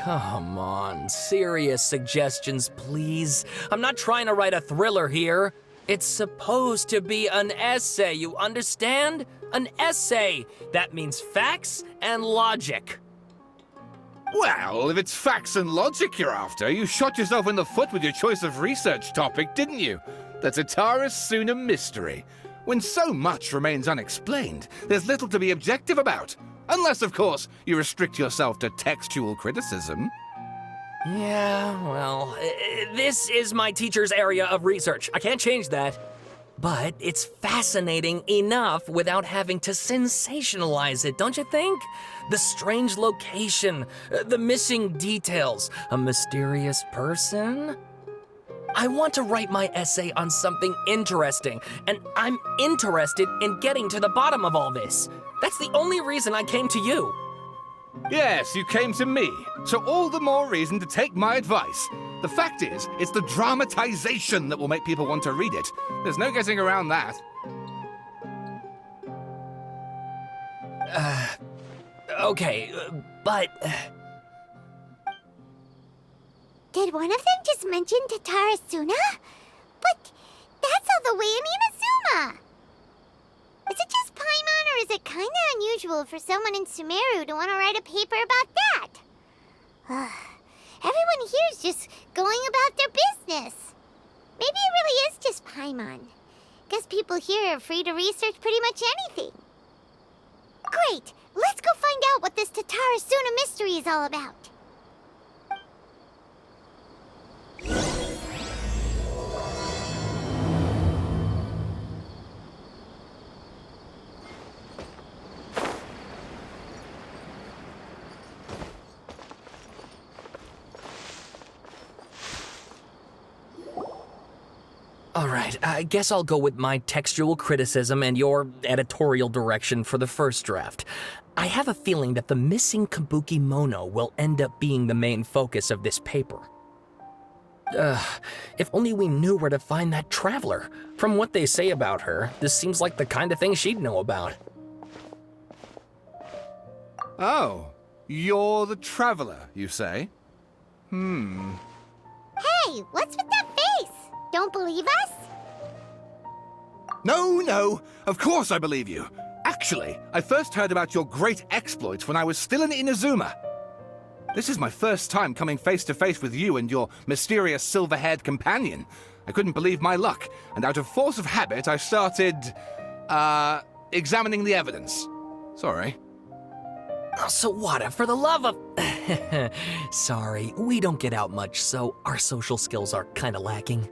Come on, serious suggestions, please. I'm not trying to write a thriller here. It's supposed to be an essay, you understand? An essay. That means facts and logic. Well, if it's facts and logic you're after, you shot yourself in the foot with your choice of research topic, didn't you? The Tatarasuna mystery. When so much remains unexplained, there's little to be objective about. Unless, of course, you restrict yourself to textual criticism. Yeah, well, this is my teacher's area of research. I can't change that. But it's fascinating enough without having to sensationalize it, don't you think? The strange location, the missing details, a mysterious person. I want to write my essay on something interesting, and I'm interested in getting to the bottom of all this. That's the only reason I came to you. Yes, you came to me, so all the more reason to take my advice. The fact is, it's the dramatization that will make people want to read it. There's no getting around that. Okay, but... Did one of them just mention Tatarasuna? But that's all the way in Inazuma! Is it just Paimon, or is it kinda unusual for someone in Sumeru to want to write a paper about that? Everyone here's just going about their business. Maybe it really is just Paimon. Guess people here are free to research pretty much anything. Great! Let's go find out what this Tatarasuna mystery is all about. All right, I guess I'll go with my textual criticism and your editorial direction for the first draft. I have a feeling that the missing kabuki mono will end up being the main focus of this paper. If only we knew where to find that traveler. From what they say about her, this seems like the kind of thing she'd know about. Oh, you're the traveler, you say? Hey, what's with that face? Don't believe us? No, of course I believe you. Actually, I first heard about your great exploits when I was still in Inazuma. This is my first time coming face to face with you and your mysterious silver-haired companion. I couldn't believe my luck, and out of force of habit, I started, examining the evidence. Sorry. Oh, Sawada, for the love of... Sorry, we don't get out much, so our social skills are kinda lacking.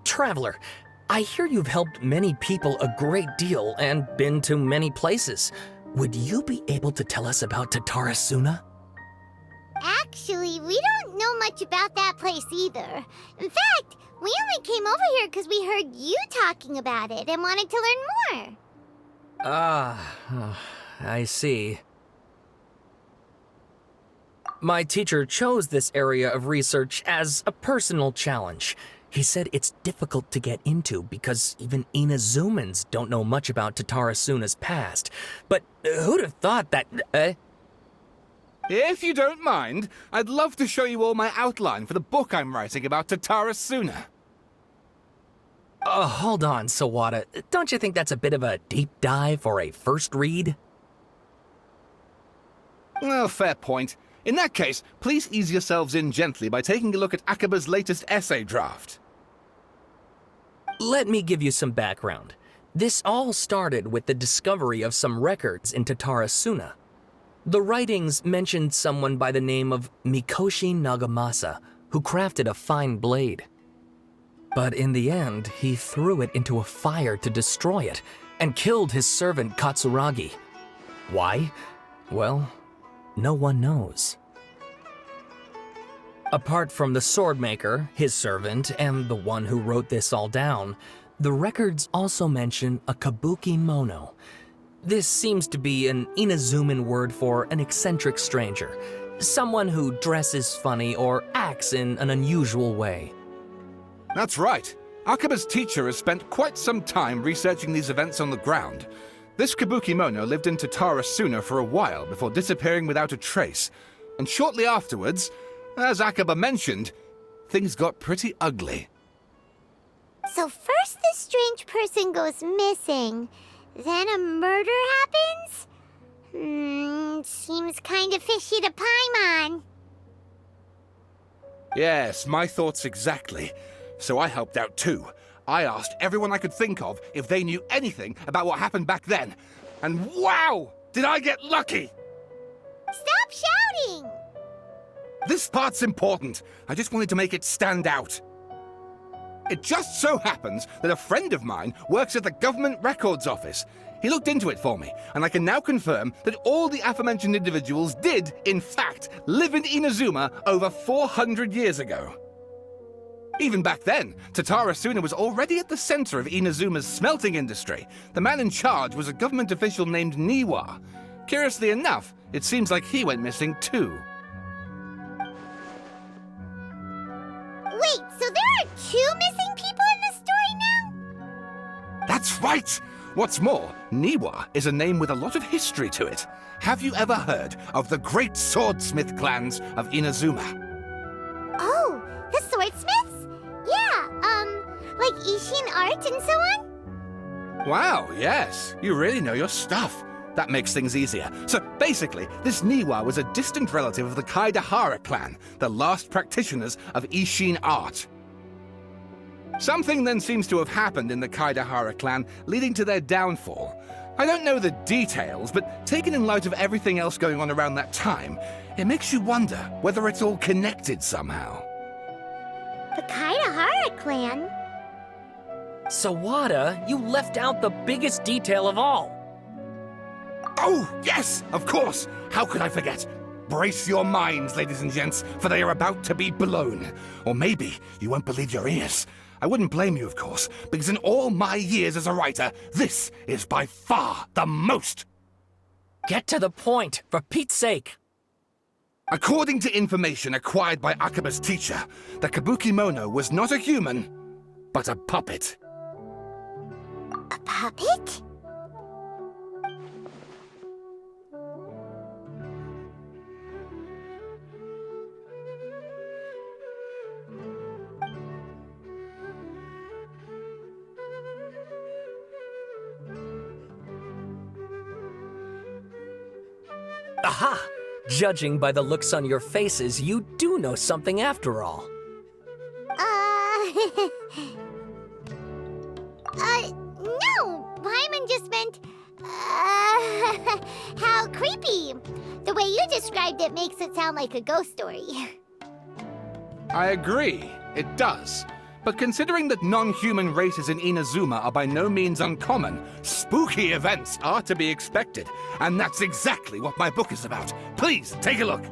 Traveler, I hear you've helped many people a great deal and been to many places. Would you be able to tell us about Tatarasuna? Actually, we don't know much about that place either. In fact, we only came over here because we heard you talking about it and wanted to learn more. I see. My teacher chose this area of research as a personal challenge. He said it's difficult to get into because even Inazumans don't know much about Tatarasuna's past. But who'd have thought that... If you don't mind, I'd love to show you all my outline for the book I'm writing about Tatarasuna. Hold on, Sawada. Don't you think that's a bit of a deep dive for a first read? Well, fair point. In that case, please ease yourselves in gently by taking a look at Akaba's latest essay draft. Let me give you some background. This all started with the discovery of some records in Tatarasuna. The writings mentioned someone by the name of Mikoshi Nagamasa, who crafted a fine blade. But in the end, he threw it into a fire to destroy it, and killed his servant Katsuragi. Why? Well, no one knows. Apart from the swordmaker, his servant, and the one who wrote this all down, the records also mention a kabuki mono. This seems to be an Inazuman word for an eccentric stranger, someone who dresses funny or acts in an unusual way. That's right. Akaba's teacher has spent quite some time researching these events on the ground. This kabuki mono lived in Tatarasuna for a while before disappearing without a trace. And shortly afterwards, as Akaba mentioned, things got pretty ugly. So first this strange person goes missing, then a murder happens? Seems kinda fishy to Paimon. Yes, my thoughts exactly. So I helped out too. I asked everyone I could think of if they knew anything about what happened back then. And wow! Did I get lucky! Stop shouting! This part's important. I just wanted to make it stand out. It just so happens that a friend of mine works at the Government Records Office. He looked into it for me, and I can now confirm that all the aforementioned individuals did, in fact, live in Inazuma over 400 years ago. Even back then, Tatarasuna was already at the center of Inazuma's smelting industry. The man in charge was a government official named Niwa. Curiously enough, it seems like he went missing too. Wait, so there are 2 missing people in this story now? That's right! What's more, Niwa is a name with a lot of history to it. Have you ever heard of the great swordsmith clans of Inazuma? Oh, the swordsmiths? Yeah, like Ishin art and so on? Wow, yes. You really know your stuff. That makes things easier. So basically, this Niwa was a distant relative of the Kaidahara clan, the last practitioners of Ishin art. Something then seems to have happened in the Kaidahara clan, leading to their downfall. I don't know the details, but taken in light of everything else going on around that time, it makes you wonder whether it's all connected somehow. The Kaidahara clan? Sawada, you left out the biggest detail of all. Oh, yes, of course. How could I forget? Brace your minds, ladies and gents, for they are about to be blown. Or maybe you won't believe your ears. I wouldn't blame you, of course, because in all my years as a writer, this is by far the most. Get to the point, for Pete's sake. According to information acquired by Akaba's teacher, the kabuki mono was not a human, but a puppet. A puppet? Aha! Judging by the looks on your faces, you do know something after all. No! Pаймon just meant, how creepy. The way you described it makes it sound like a ghost story. I agree, it does. But considering that non-human races in Inazuma are by no means uncommon, spooky events are to be expected. And that's exactly what my book is about. Please, take a look.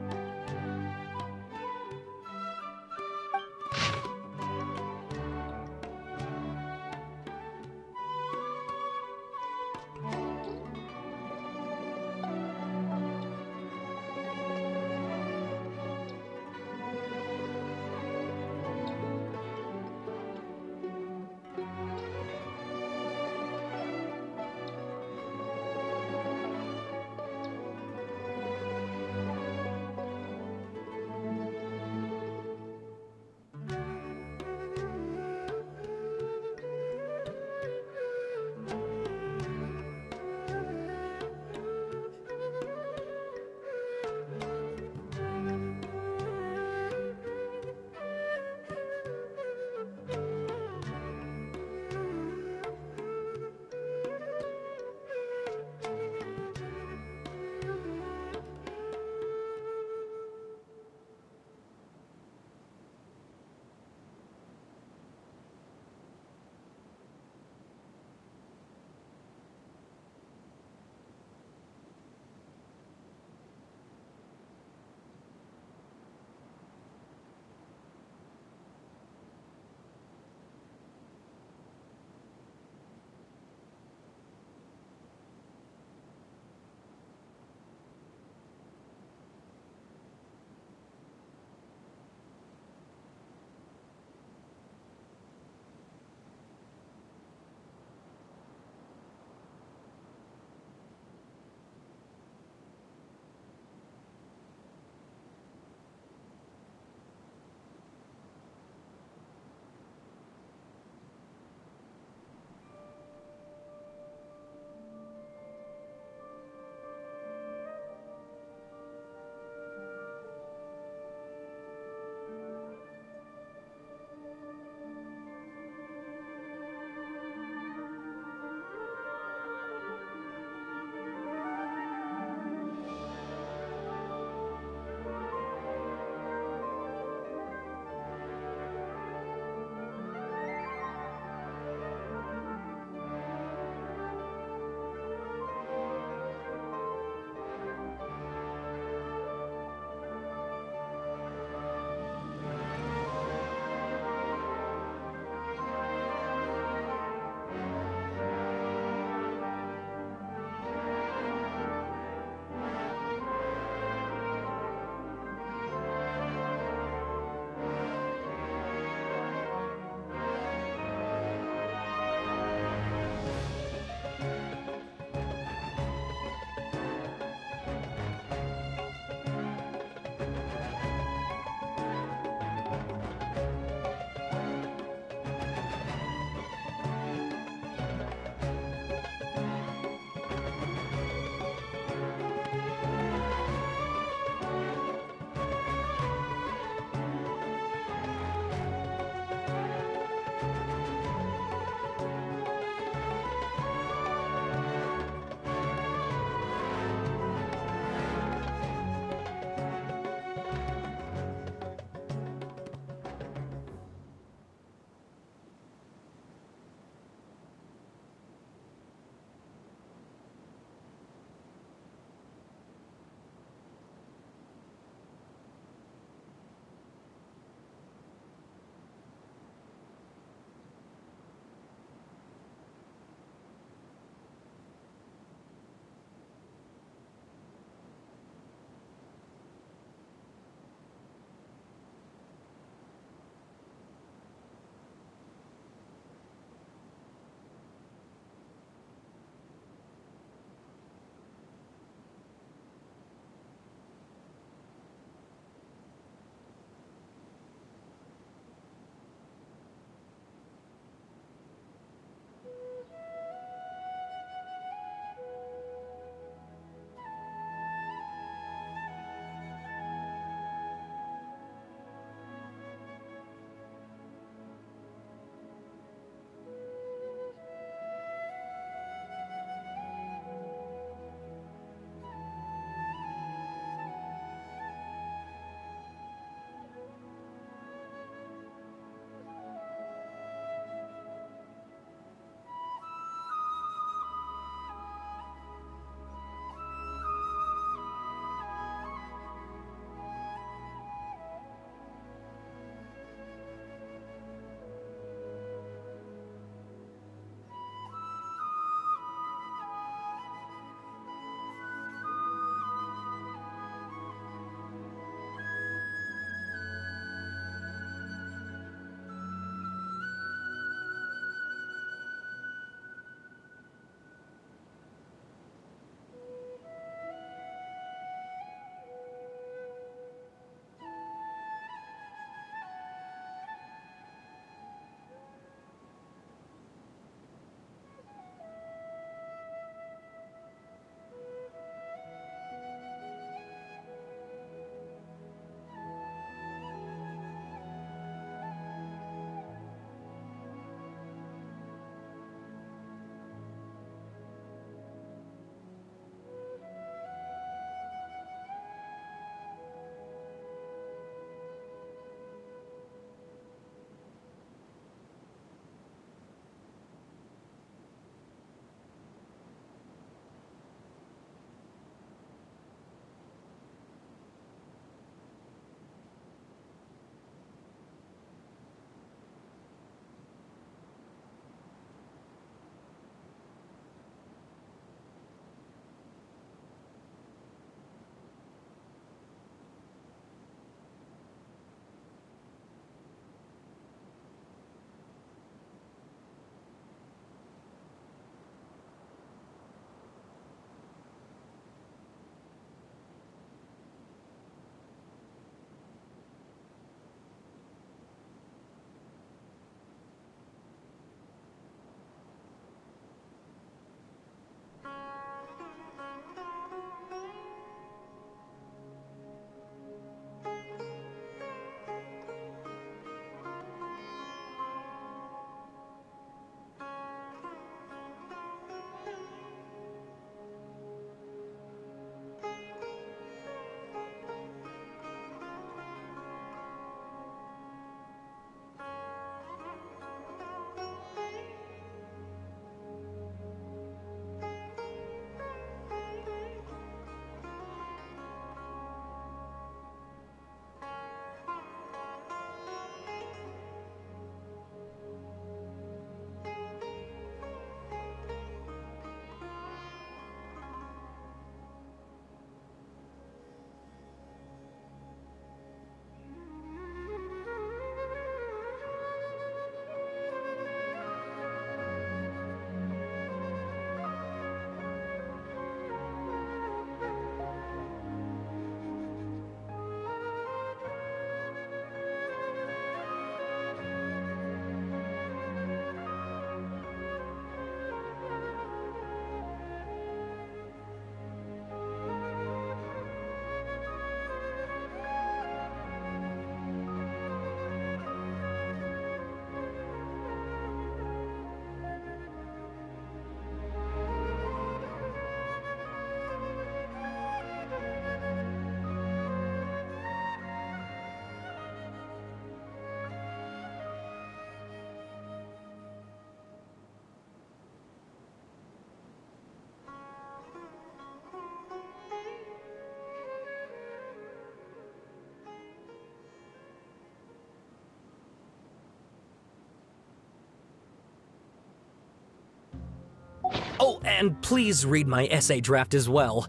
and please read my essay draft as well.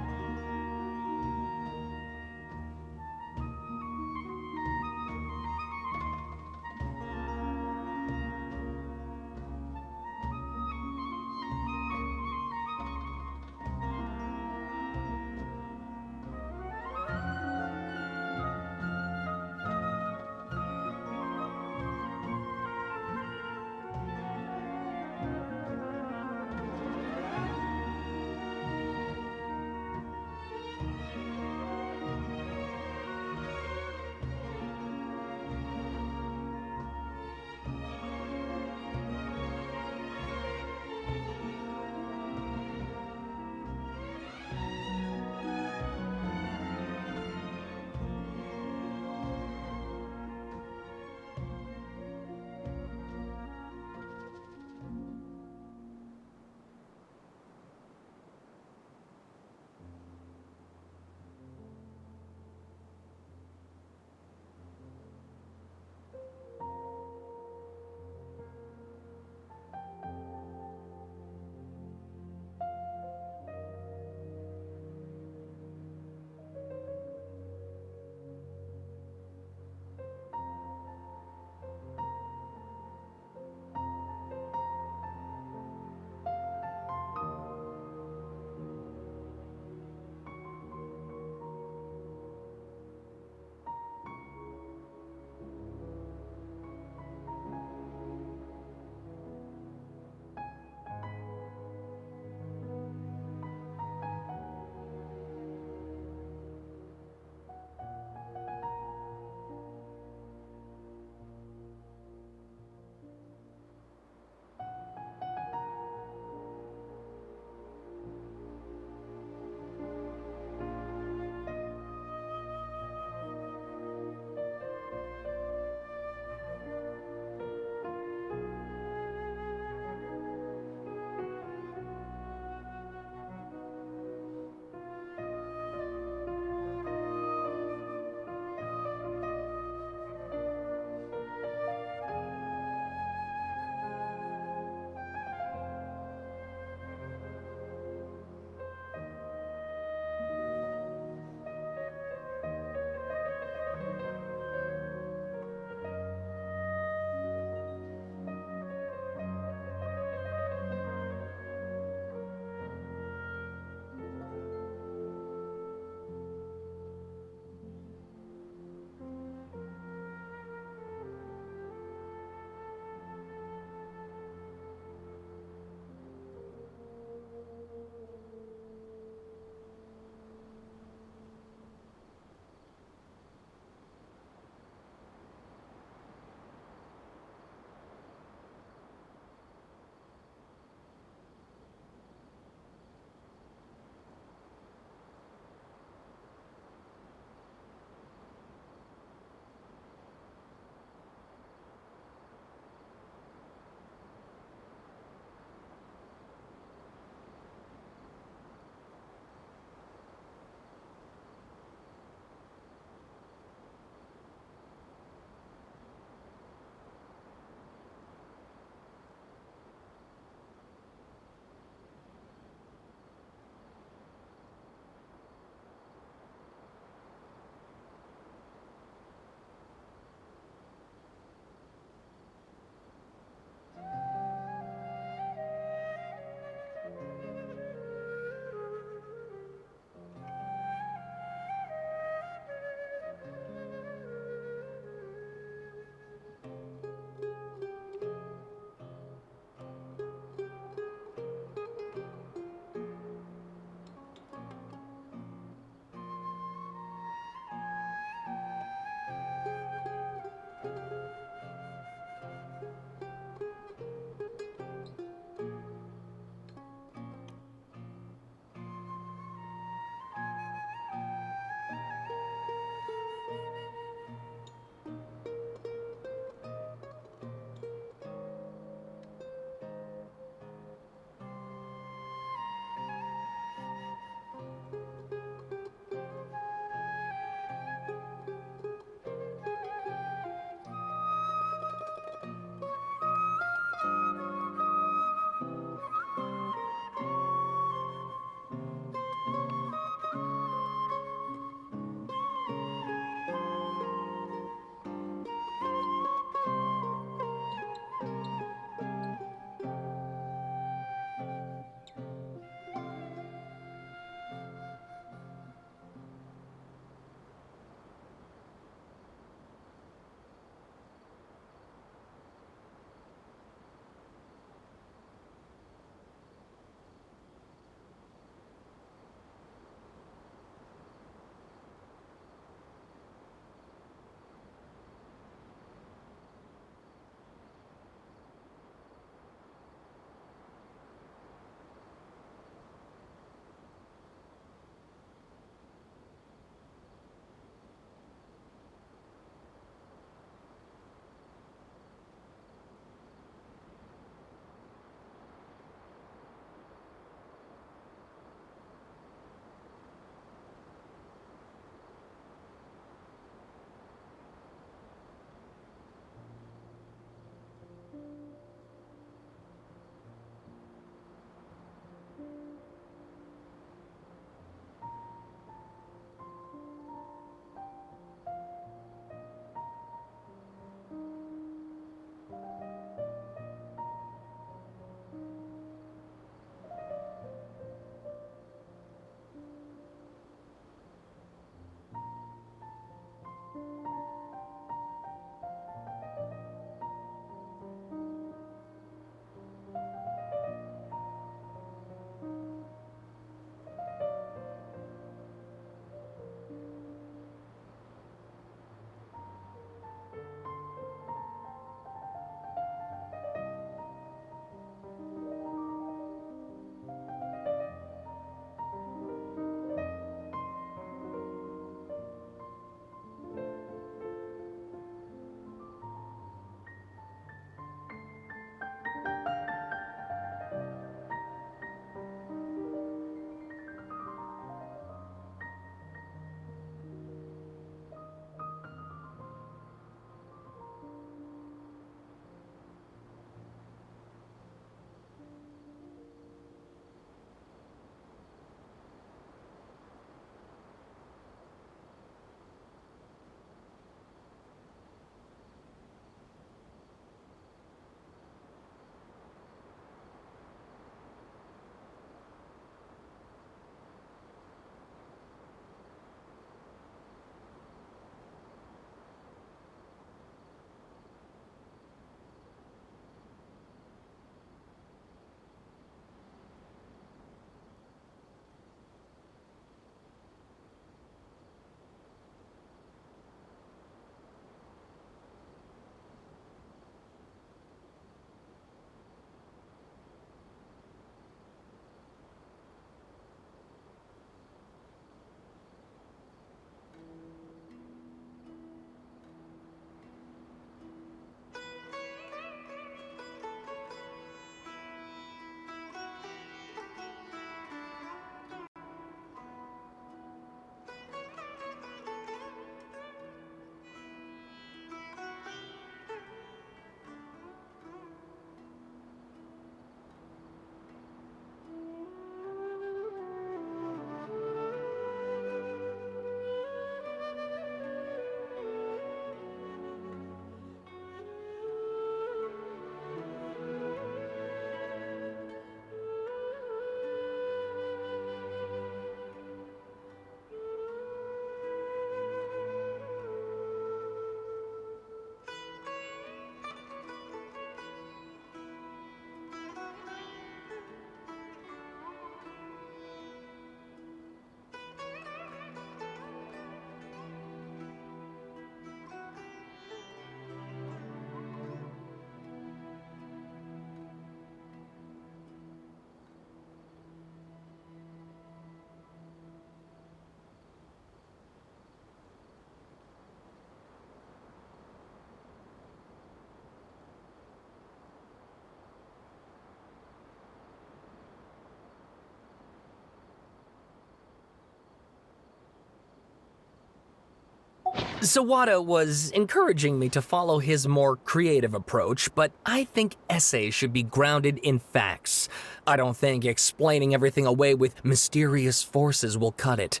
Sawada was encouraging me to follow his more creative approach, but I think essays should be grounded in facts. I don't think explaining everything away with mysterious forces will cut it.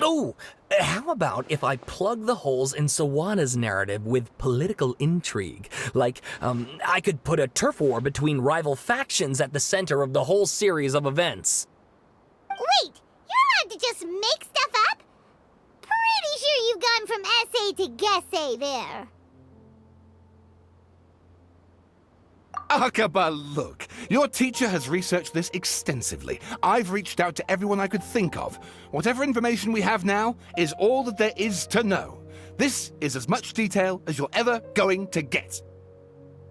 Oh, how about if I plug the holes in Sawada's narrative with political intrigue? Like, I could put a turf war between rival factions at the center of the whole series of events. Wait, you're allowed to just make stuff up? Pretty sure you've gone from essay to guessay there. Akaba, look. Your teacher has researched this extensively. I've reached out to everyone I could think of. Whatever information we have now is all that there is to know. This is as much detail as you're ever going to get.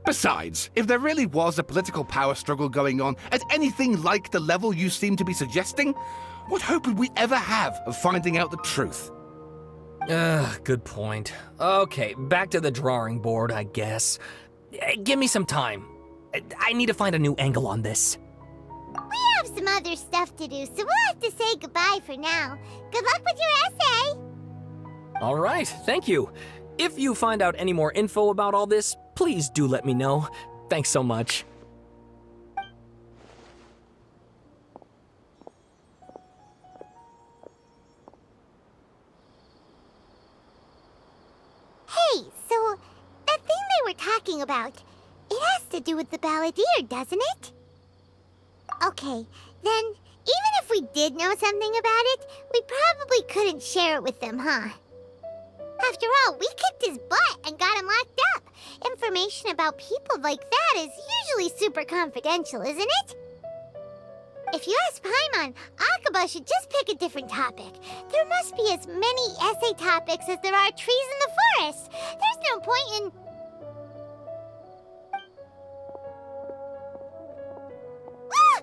Besides, if there really was a political power struggle going on at anything like the level you seem to be suggesting, what hope would we ever have of finding out the truth? Good point. Okay, back to the drawing board, I guess. Give me some time. I need to find a new angle on this. We have some other stuff to do, so we'll have to say goodbye for now. Good luck with your essay! All right, thank you. If you find out any more info about all this, please do let me know. Thanks so much. Hey, so that thing they were talking about, it has to do with the balladeer, doesn't it? Okay, then even if we did know something about it, we probably couldn't share it with them, huh? After all, we kicked his butt and got him locked up. Information about people like that is usually super confidential, isn't it? If you ask Pаймon, Akaba should just pick a different topic. There must be as many essay topics as there are trees in the forest. There's no point in... Ah!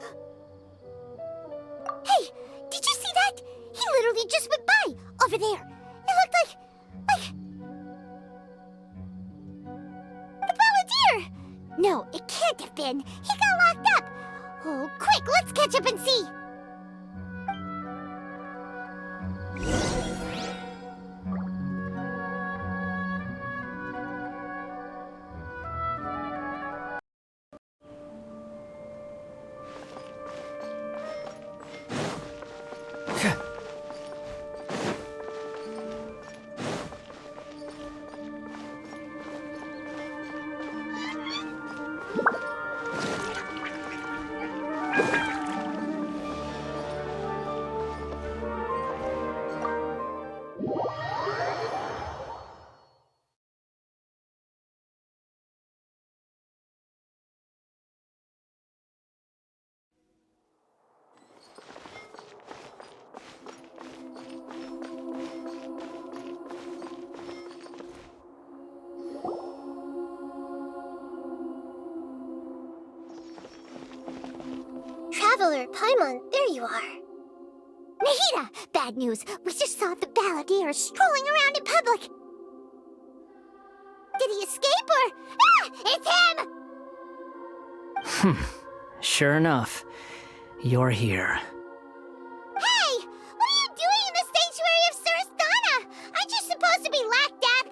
Hey, did you see that? He literally just went by, over there. It looked like... the balladeer! No, it can't have been. He got locked up. Oh, quick, let's catch up and see. Traveler, Pаймon, there you are. Nahida! Bad news. We just saw the balladeer strolling around in public. Did he escape or... Ah! It's him! Sure enough, you're here. Hey! What are you doing in the sanctuary of Surasthana? Aren't you supposed to be locked up?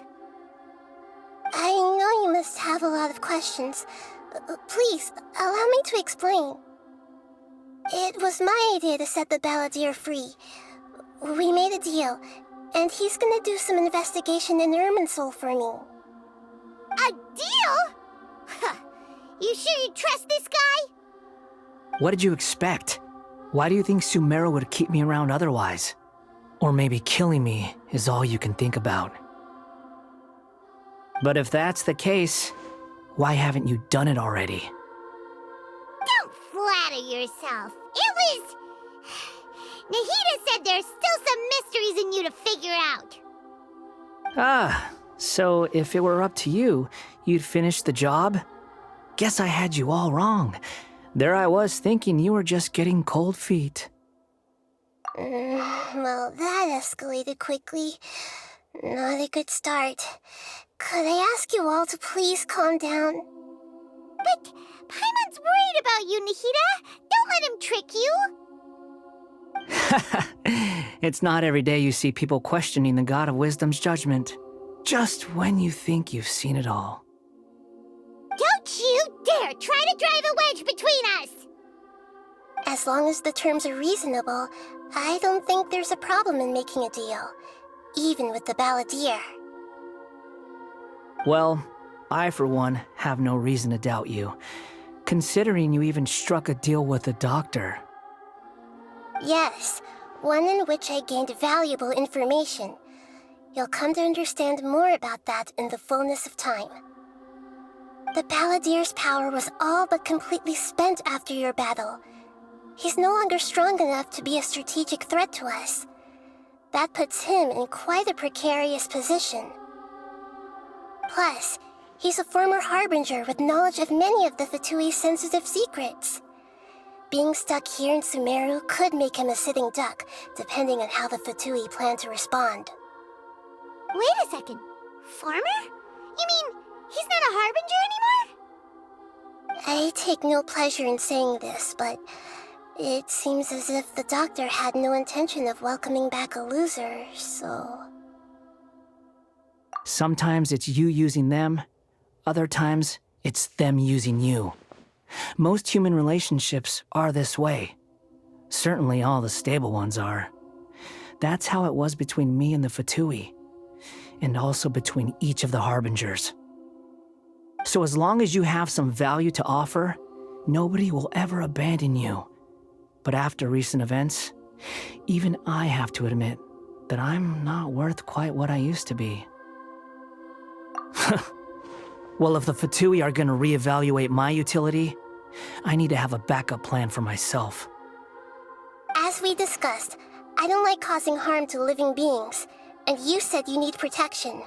I know you must have a lot of questions. Please, allow me to explain. It was my idea to set the balladeer free. We made a deal, and he's gonna do some investigation in Irmинсуль for me. A deal? Huh. You sure you trust this guy? What did you expect? Why do you think Sumeru would keep me around otherwise? Or maybe killing me is all you can think about. But if that's the case, why haven't you done it already? Don't flatter yourself. It was... Nahida said there's still some mysteries in you to figure out. Ah, so if it were up to you, you'd finish the job? Guess I had you all wrong. There I was thinking you were just getting cold feet. Well, that escalated quickly. Not a good start. Could I ask you all to please calm down? But Paimon's worried about you, Nahida. Don't let him trick you. It's not every day you see people questioning the God of Wisdom's judgment, just when you think you've seen it all. Don't you dare try to drive a wedge between us! As long as the terms are reasonable, I don't think there's a problem in making a deal, even with the balladeer. Well, I, for one, have no reason to doubt you, considering you even struck a deal with the doctor. Yes, one in which I gained valuable information. You'll come to understand more about that in the fullness of time. The balladeer's power was all but completely spent after your battle. He's no longer strong enough to be a strategic threat to us. That puts him in quite a precarious position. Plus, he's a former harbinger with knowledge of many of the Fatui's sensitive secrets. Being stuck here in Sumeru could make him a sitting duck, depending on how the Fatui plan to respond. Wait a second. Farmer? You mean he's not a harbinger anymore? I take no pleasure in saying this, but it seems as if the doctor had no intention of welcoming back a loser, so... Sometimes it's you using them, other times it's them using you. Most human relationships are this way. Certainly all the stable ones are. That's how it was between me and the Fatui, and also between each of the harbingers. So as long as you have some value to offer, nobody will ever abandon you. But after recent events, even I have to admit that I'm not worth quite what I used to be. Well, if the Fatui are gonna reevaluate my utility, I need to have a backup plan for myself. As we discussed, I don't like causing harm to living beings, and you said you need protection.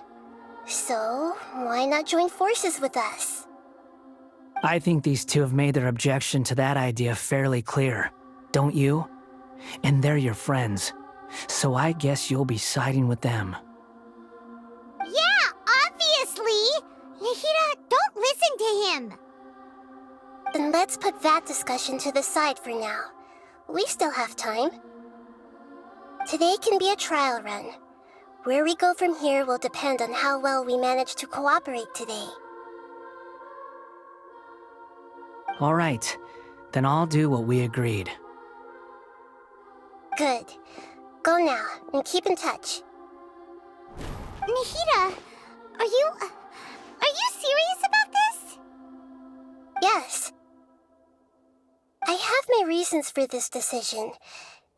So, why not join forces with us? I think these two have made their objection to that idea fairly clear, don't you? And they're your friends, so I guess you'll be siding with them. Yeah, obviously! Nihira, don't listen to him! Then let's put that discussion to the side for now. We still have time. Today can be a trial run. Where we go from here will depend on how well we manage to cooperate today. All right, then I'll do what we agreed. Good. Go now, and keep in touch. Nihira, are you serious about this? Yes. I have my reasons for this decision.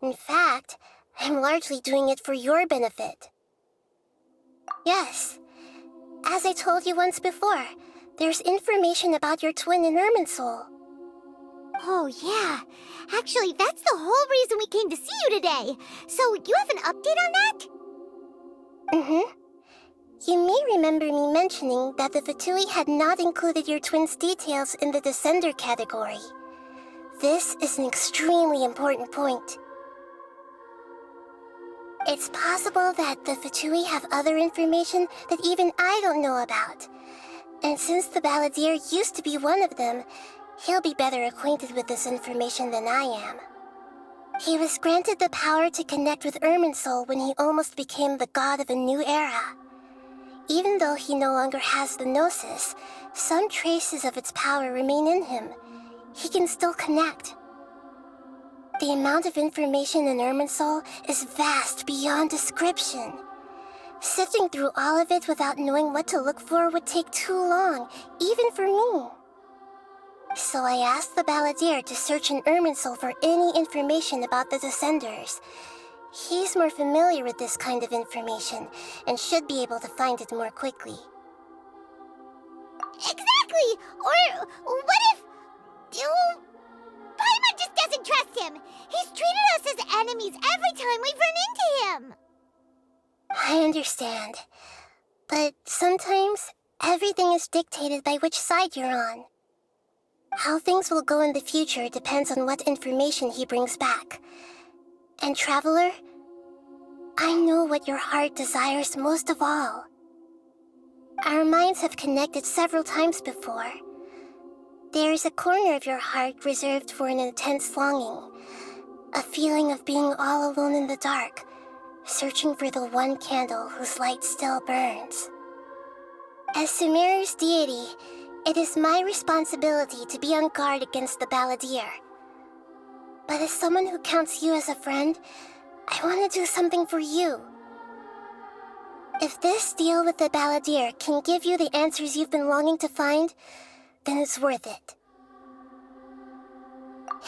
In fact, I'm largely doing it for your benefit. Yes. As I told you once before, there's information about your twin in Irmинсуль. Oh, yeah. Actually, that's the whole reason we came to see you today. So, you have an update on that? Mm-hmm. You may remember me mentioning that the Fatui had not included your twin's details in the Descender category. This is an extremely important point. It's possible that the Fatui have other information that even I don't know about. And since the balladeer used to be one of them, he'll be better acquainted with this information than I am. He was granted the power to connect with Irmинсуль when he almost became the god of a new era. Even though he no longer has the Gnosis, some traces of its power remain in him. He can still connect. The amount of information in Irmинсуль is vast beyond description. Sifting through all of it without knowing what to look for would take too long, even for me. So I asked the balladeer to search in Irmинсуль for any information about the Descenders. He's more familiar with this kind of information, and should be able to find it more quickly. Exactly! Or what if... Paimon just doesn't trust him! He's treated us as enemies every time we've run into him! I understand. But sometimes, everything is dictated by which side you're on. How things will go in the future depends on what information he brings back. And Traveler, I know what your heart desires most of all. Our minds have connected several times before. There is a corner of your heart reserved for an intense longing. A feeling of being all alone in the dark, searching for the one candle whose light still burns. As Sumeru's deity, it is my responsibility to be on guard against the balladeer. But as someone who counts you as a friend, I want to do something for you. If this deal with the balladeer can give you the answers you've been longing to find, then it's worth it.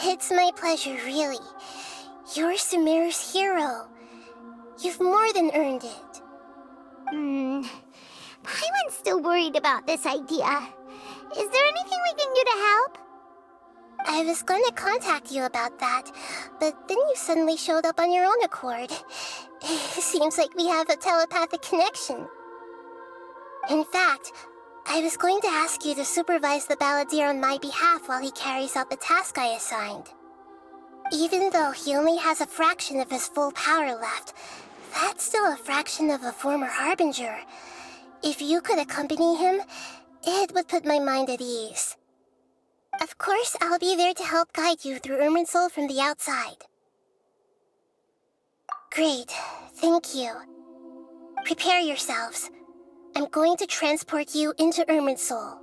It's my pleasure, really. You're Sumeru's hero. You've more than earned it. Paimon's still worried about this idea. Is there anything we can do to help? I was gonna contact you about that, but then you suddenly showed up on your own accord. Seems like we have a telepathic connection. In fact, I was going to ask you to supervise the balladeer on my behalf while he carries out the task I assigned. Even though he only has a fraction of his full power left, that's still a fraction of a former harbinger. If you could accompany him, it would put my mind at ease. Of course, I'll be there to help guide you through Irmинсуль from the outside. Great, thank you. Prepare yourselves. I'm going to transport you into Irmинсуль.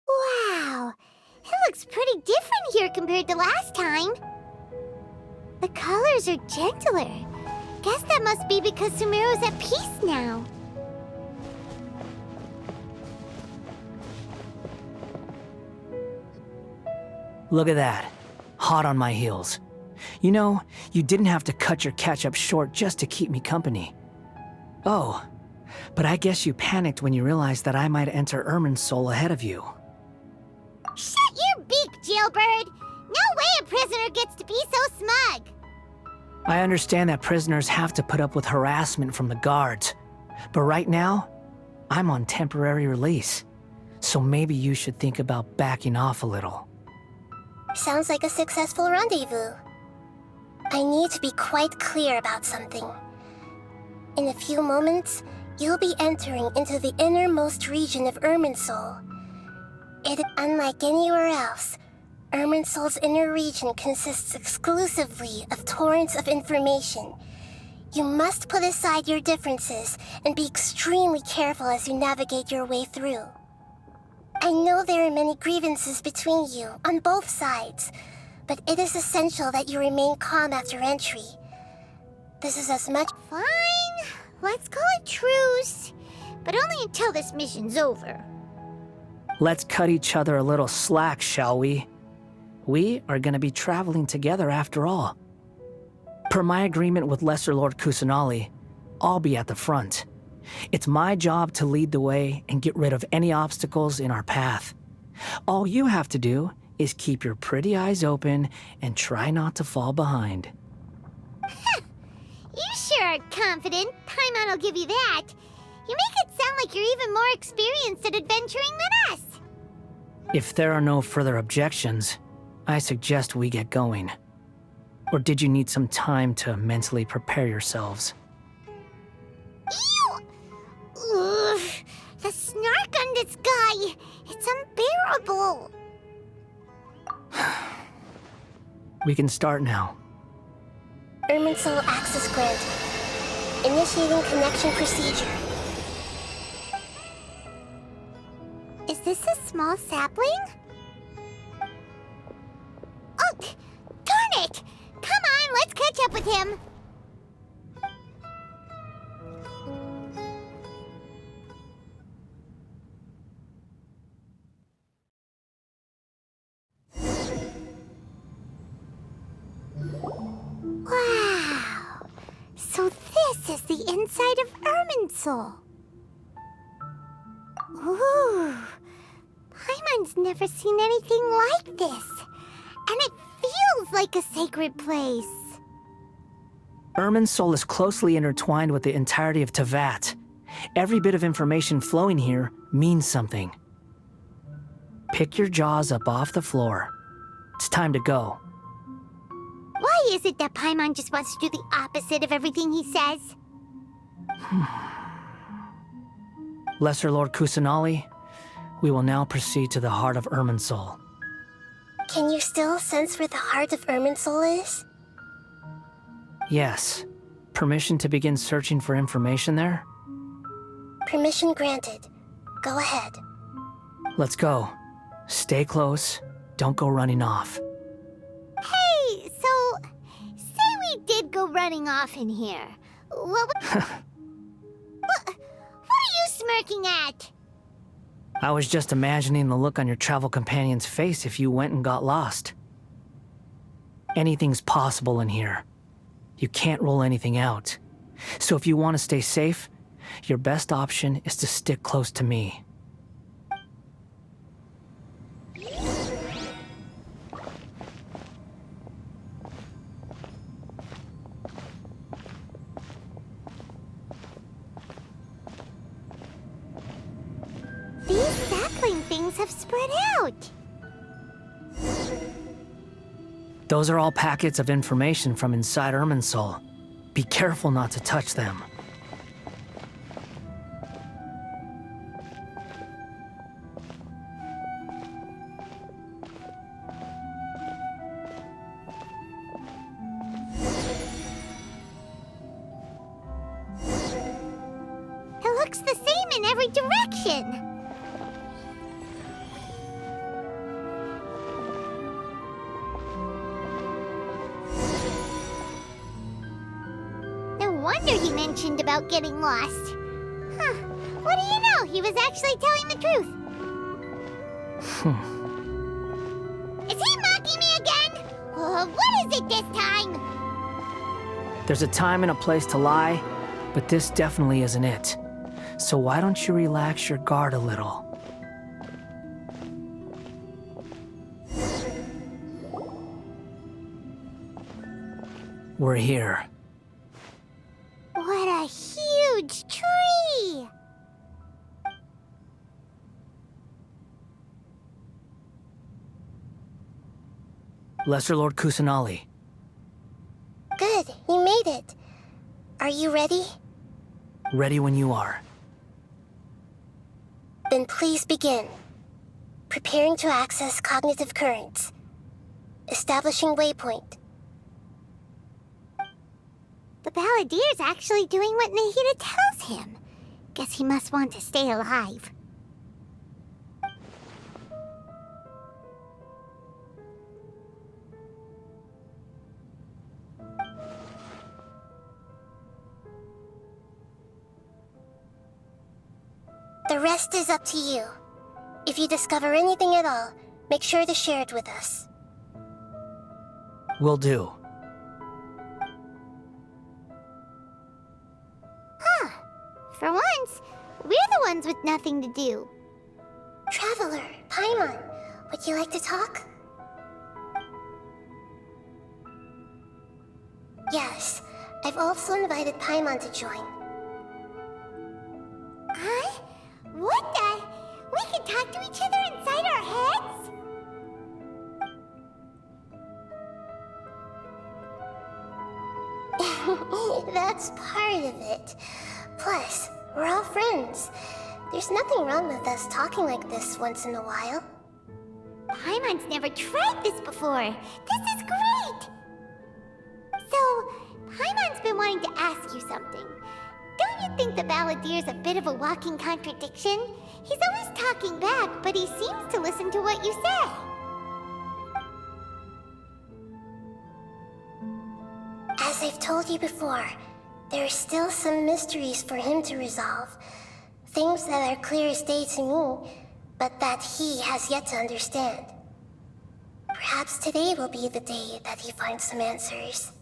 Wow, it looks pretty different here compared to last time. The colors are gentler. Guess that must be because Sumeru's at peace now. Look at that. Hot on my heels. You know, you didn't have to cut your catch-up short just to keep me company. Oh, but I guess you panicked when you realized that I might enter Irmинсуль ahead of you. Shut your beak, jailbird! No way a prisoner gets to be so smug! I understand that prisoners have to put up with harassment from the guards, but right now, I'm on temporary release, so maybe you should think about backing off a little. Sounds like a successful rendezvous. I need to be quite clear about something. In a few moments, you'll be entering into the innermost region of Irmинсуль. It is unlike anywhere else. Irminsul's inner region consists exclusively of torrents of information. You must put aside your differences and be extremely careful as you navigate your way through. I know there are many grievances between you, on both sides, but it is essential that you remain calm after entry. This is as much— Fine, let's call it truce. But only until this mission's over. Let's cut each other a little slack, shall we? We are going to be traveling together after all. Per my agreement with Lesser Lord Kusanali, I'll be at the front. It's my job to lead the way and get rid of any obstacles in our path. All you have to do is keep your pretty eyes open and try not to fall behind. You sure are confident. Paimon will give you that. You make it sound like you're even more experienced at adventuring than us. If there are no further objections, I suggest we get going. Or did you need some time to mentally prepare yourselves? Ew! Ugh, the snark on this guy, it's unbearable. We can start now. Irmинсуль access granted. Initiating connection procedure. Is this a small sapling? Oh, darn it! Come on, let's catch up with him. Wow! So this is the inside of Irmинсуль. Ooh, Paimon's never seen anything like this, and it feels like a sacred place. Irmинсуль is closely intertwined with the entirety of Teyvat. Every bit of information flowing here means something. Pick your jaws up off the floor. It's time to go. Why is it that Paimon just wants to do the opposite of everything he says? Lesser Lord Kusanali, we will now proceed to the heart of Irminsul. Can you still sense where the heart of Irminsul is? Yes. Permission to begin searching for information there? Permission granted. Go ahead. Let's go. Stay close. Don't go running off. Hey, so... say we did go running off in here. What are you smirking at? I was just imagining the look on your travel companion's face if you went and got lost. Anything's possible in here. You can't rule anything out. So if you want to stay safe, your best option is to stick close to me. These sapling things have spread out. Those are all packets of information from inside Irminsul. Be careful not to touch them. It looks the same in every direction. No wonder he mentioned about getting lost. Huh. What do you know? He was actually telling the truth. Is he mocking me again? What is it this time? There's a time and a place to lie, but this definitely isn't it. So why don't you relax your guard a little? We're here. What a huge tree! Lesser Lord Kusanali. Good, you made it. Are you ready? Ready when you are. Then please begin. Preparing to access cognitive currents. Establishing waypoint. The Balladeer's actually doing what Nahida tells him. Guess he must want to stay alive. The rest is up to you. If you discover anything at all, make sure to share it with us. Will do. Huh. For once, we're the ones with nothing to do. Traveler, Pаймon, would you like to talk? Yes, I've also invited Pаймon to join. Huh? What the? We can talk to each other inside our heads? That's part of it. Plus, we're all friends. There's nothing wrong with us talking like this once in a while. Paimon's never tried this before. This is great! So, Paimon's been wanting to ask you something. Don't you think the Balladeer's a bit of a walking contradiction? He's always talking back, but he seems to listen to what you say. As I've told you before, there are still some mysteries for him to resolve. Things that are clear as day to me, but that he has yet to understand. Perhaps today will be the day that he finds some answers.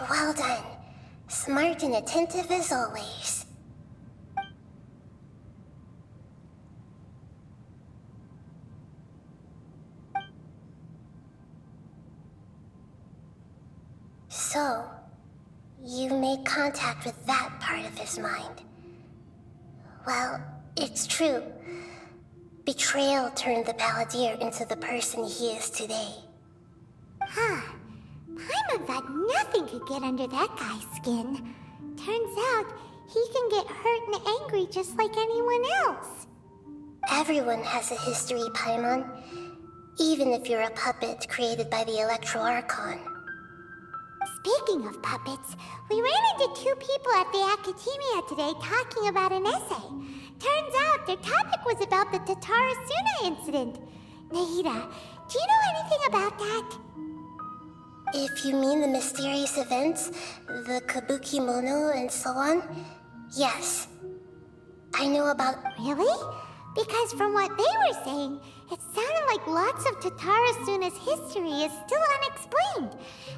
Well done. Smart and attentive as always. So, you made contact with that part of his mind. Well, it's true. Betrayal turned the Balladeer into the person he is today. Huh. Paimon thought nothing could get under that guy's skin. Turns out, he can get hurt and angry just like anyone else. Everyone has a history, Paimon. Even if you're a puppet created by the Electro Archon. Speaking of puppets, we ran into two people at the Academia today talking about an essay. Turns out their topic was about the Tatarasuna incident. Nahida, do you know anything about that? If you mean the mysterious events, the kabuki mono and so on, yes. I know about... Really? Because from what they were saying, it sounded like lots of Tatarasuna's history is still unexplained.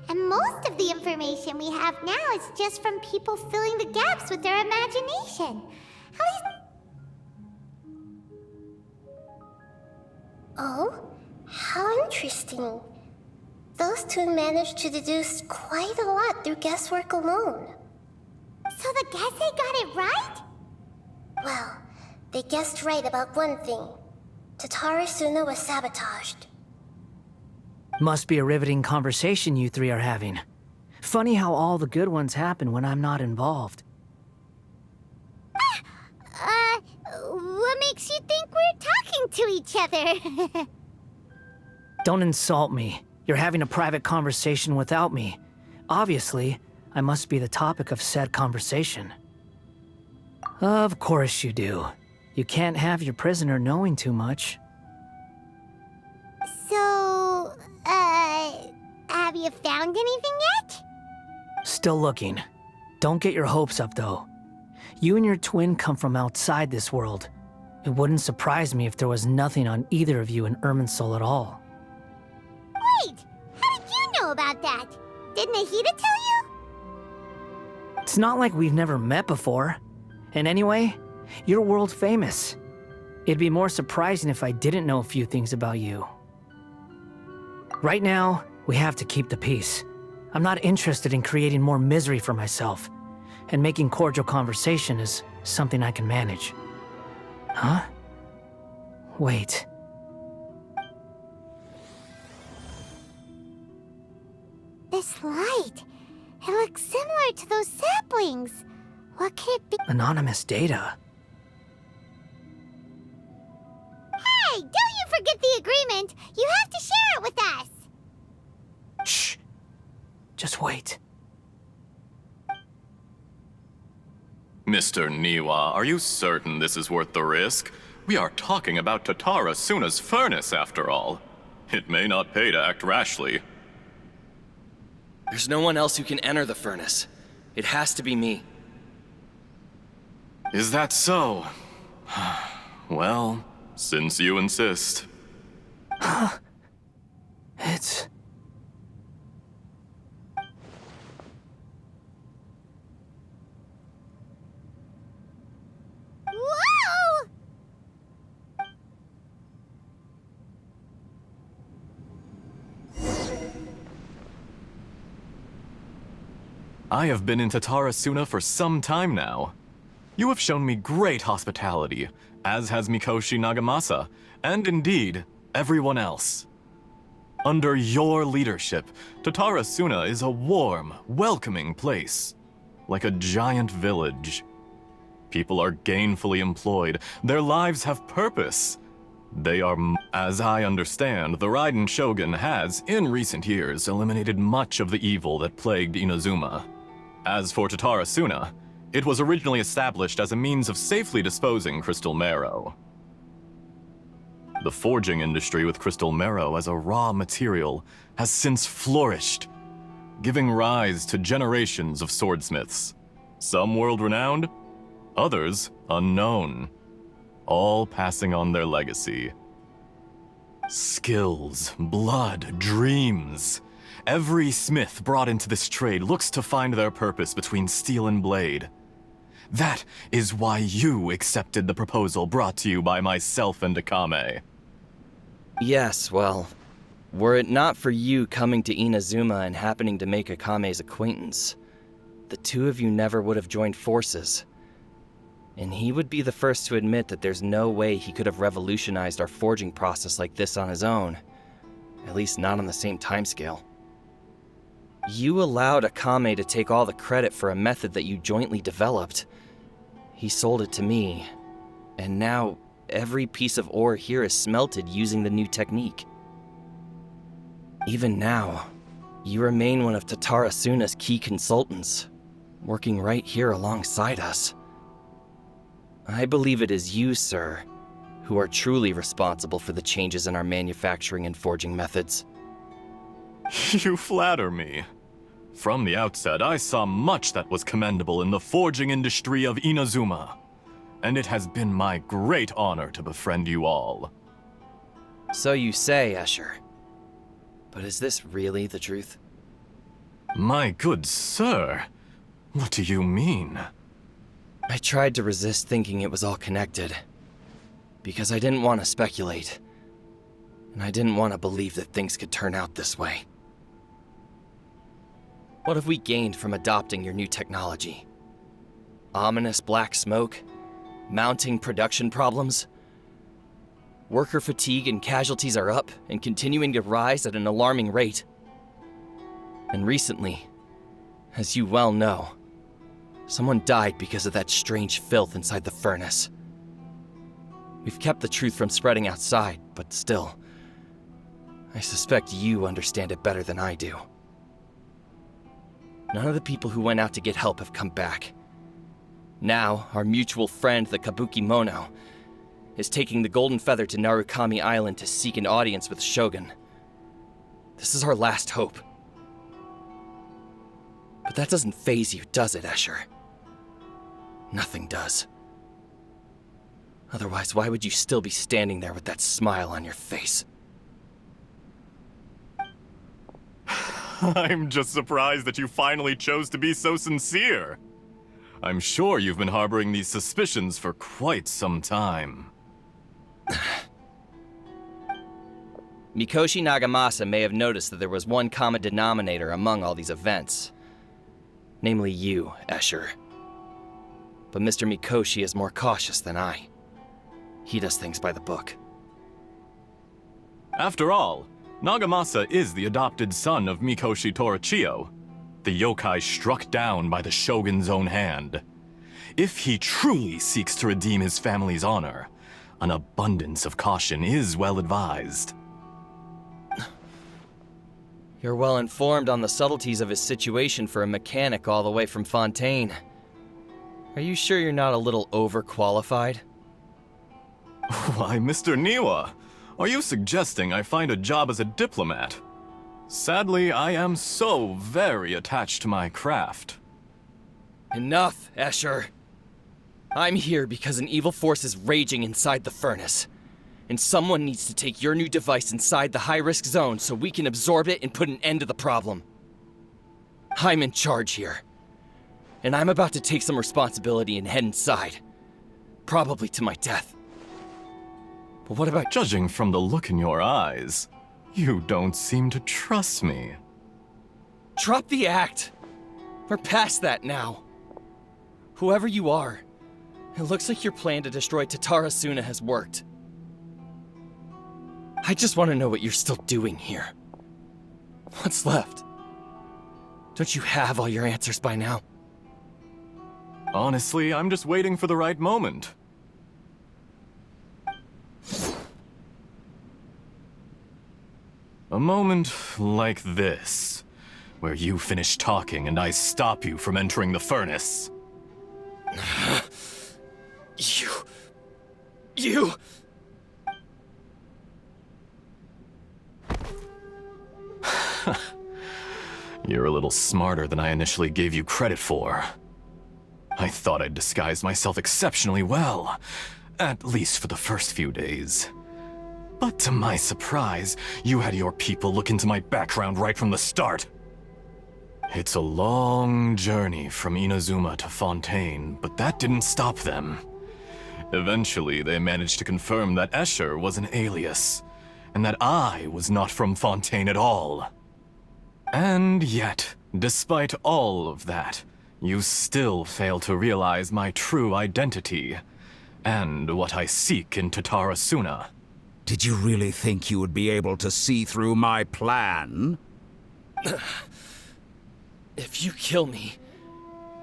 And most of the information we have now is just from people filling the gaps with their imagination. At least... Oh? How interesting. Those two managed to deduce quite a lot through guesswork alone. So the Gesse got it right? Well, they guessed right about one thing. Tatarasuna was sabotaged. Must be a riveting conversation you three are having. Funny how all the good ones happen when I'm not involved. What makes you think we're talking to each other? Don't insult me. You're having a private conversation without me. Obviously, I must be the topic of said conversation. Of course you do. You can't have your prisoner knowing too much. So, have you found anything yet? Still looking. Don't get your hopes up, though. You and your twin come from outside this world. It wouldn't surprise me if there was nothing on either of you in Irminsul at all. Wait! How did you know about that? Did Nahida tell you? It's not like we've never met before. And anyway, you're world famous. It'd be more surprising if I didn't know a few things about you. Right now, we have to keep the peace. I'm not interested in creating more misery for myself. And making cordial conversation is something I can manage. Huh? Wait. This light. It looks similar to those saplings. What could it be? Anonymous data. Hey, don't you forget the agreement! You have to share it with us! Shh. Just wait. Mr. Niwa, are you certain this is worth the risk? We are talking about Tatarasuna's furnace, after all. It may not pay to act rashly. There's no one else who can enter the furnace. It has to be me. Is that so? Well, since you insist. It's... Whoa! I have been in Tatarasuna for some time now. You have shown me great hospitality, as has Mikoshi Nagamasa, and indeed, everyone else. Under your leadership, Tatarasuna is a warm, welcoming place, like a giant village. People are gainfully employed, their lives have purpose. They are, as I understand, the Raiden Shogun has, in recent years, eliminated much of the evil that plagued Inazuma. As for Tatarasuna, it was originally established as a means of safely disposing crystal marrow. The forging industry with crystal marrow as a raw material has since flourished, giving rise to generations of swordsmiths, some world-renowned, others unknown, all passing on their legacy. Skills, blood, dreams. Every smith brought into this trade looks to find their purpose between steel and blade. That is why you accepted the proposal brought to you by myself and Akame. Yes, well, were it not for you coming to Inazuma and happening to make Akame's acquaintance, the two of you never would have joined forces. And he would be the first to admit that there's no way he could have revolutionized our forging process like this on his own. At least not on the same timescale. You allowed Akame to take all the credit for a method that you jointly developed. He sold it to me, and now every piece of ore here is smelted using the new technique. Even now, you remain one of Tatara Suna's key consultants, working right here alongside us. I believe it is you, sir, who are truly responsible for the changes in our manufacturing and forging methods. You flatter me. From the outset, I saw much that was commendable in the forging industry of Inazuma, and it has been my great honor to befriend you all. So you say, Escher. But is this really the truth? My good sir, what do you mean? I tried to resist thinking it was all connected, because I didn't want to speculate, and I didn't want to believe that things could turn out this way. What have we gained from adopting your new technology? Ominous black smoke? Mounting production problems? Worker fatigue and casualties are up and continuing to rise at an alarming rate. And recently, as you well know, someone died because of that strange filth inside the furnace. We've kept the truth from spreading outside, but still, I suspect you understand it better than I do. None of the people who went out to get help have come back. Now, our mutual friend, the Kabuki Mono, is taking the Golden Feather to Narukami Island to seek an audience with Shogun. This is our last hope. But that doesn't faze you, does it, Escher? Nothing does. Otherwise, why would you still be standing there with that smile on your face? I'm just surprised that you finally chose to be so sincere. I'm sure you've been harboring these suspicions for quite some time. Mikoshi Nagamasa may have noticed that there was one common denominator among all these events. Namely you, Escher. But Mr. Mikoshi is more cautious than I. He does things by the book. After all, Nagamasa is the adopted son of Mikoshi Torachiyo, the yokai struck down by the Shogun's own hand. If he truly seeks to redeem his family's honor, an abundance of caution is well advised. You're well informed on the subtleties of his situation for a mechanic all the way from Fontaine. Are you sure you're not a little overqualified? Why, Mr. Niwa, are you suggesting I find a job as a diplomat? Sadly, I am so very attached to my craft. Enough, Escher. I'm here because an evil force is raging inside the furnace. And someone needs to take your new device inside the high-risk zone so we can absorb it and put an end to the problem. I'm in charge here. And I'm about to take some responsibility and head inside. Probably to my death. But what about— Judging from the look in your eyes, you don't seem to trust me. Drop the act! We're past that now. Whoever you are, it looks like your plan to destroy Tatara Suna has worked. I just want to know what you're still doing here. What's left? Don't you have all your answers by now? Honestly, I'm just waiting for the right moment. A moment like this, where you finish talking and I stop you from entering the furnace. You... You're a little smarter than I initially gave you credit for. I thought I'd disguised myself exceptionally well, at least for the first few days. But to my surprise, you had your people look into my background right from the start. It's a long journey from Inazuma to Fontaine, but that didn't stop them. Eventually, they managed to confirm that Escher was an alias, and that I was not from Fontaine at all. And yet, despite all of that, you still fail to realize my true identity, and what I seek in Tatara Suna. Did you really think you would be able to see through my plan? If you kill me,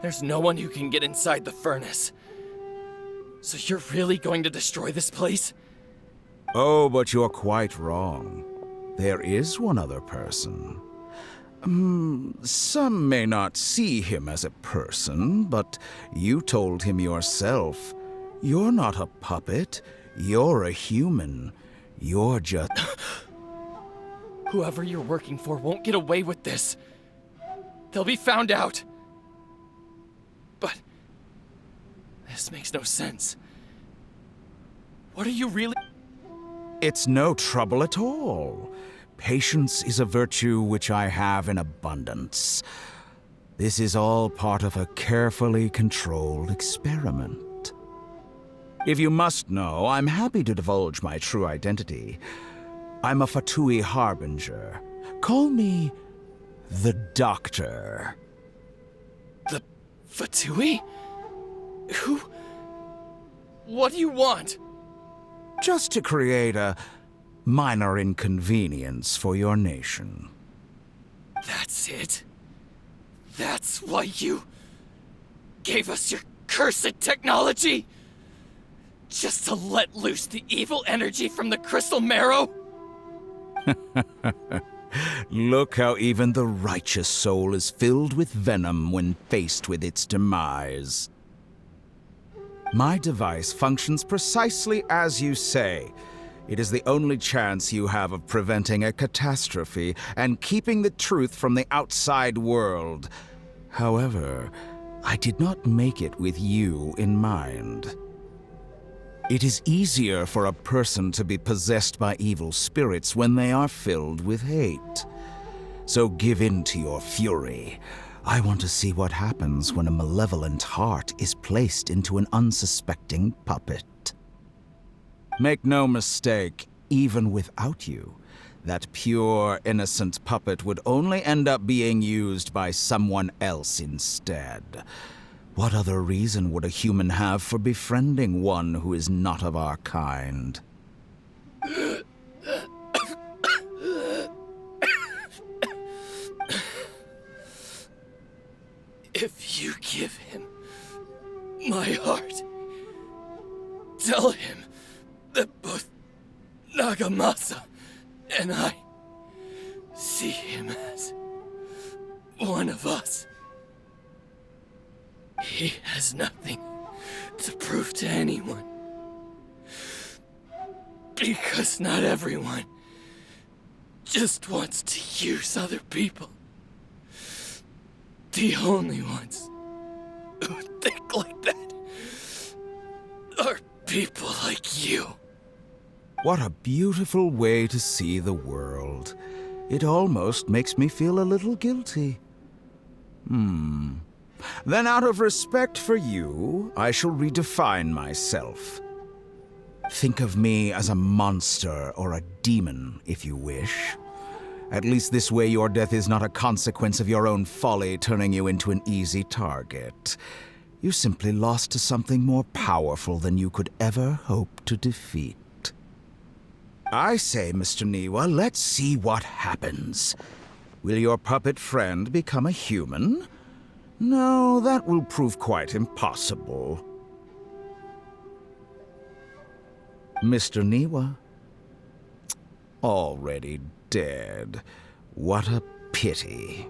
there's no one who can get inside the furnace. So you're really going to destroy this place? Oh, but you're quite wrong. There is one other person. Some may not see him as a person, but you told him yourself. You're not a puppet. You're a human. You're just... Whoever you're working for won't get away with this. They'll be found out. But... this makes no sense. What are you really... It's no trouble at all. Patience is a virtue which I have in abundance. This is all part of a carefully controlled experiment. If you must know, I'm happy to divulge my true identity. I'm a Fatui harbinger. Call me the Doctor. The Fatui? Who... what do you want? Just to create a minor inconvenience for your nation. That's it? That's why you gave us your cursed technology? Just to let loose the evil energy from the crystal marrow? Look how even the righteous soul is filled with venom when faced with its demise. My device functions precisely as you say. It is the only chance you have of preventing a catastrophe and keeping the truth from the outside world. However, I did not make it with you in mind. It is easier for a person to be possessed by evil spirits when they are filled with hate. So give in to your fury. I want to see what happens when a malevolent heart is placed into an unsuspecting puppet. Make no mistake, even without you, that pure, innocent puppet would only end up being used by someone else instead. What other reason would a human have for befriending one who is not of our kind? If you give him my heart, tell him that both Nagamasa and I see him as one of us. He has nothing to prove to anyone. Because not everyone just wants to use other people. The only ones who think like that are people like you. What a beautiful way to see the world. It almost makes me feel a little guilty. Then out of respect for you, I shall redefine myself. Think of me as a monster or a demon, if you wish. At least this way your death is not a consequence of your own folly turning you into an easy target. You simply lost to something more powerful than you could ever hope to defeat. I say, Mr. Niwa, let's see what happens. Will your puppet friend become a human? No, that will prove quite impossible. Mr. Niwa? Already dead. What a pity.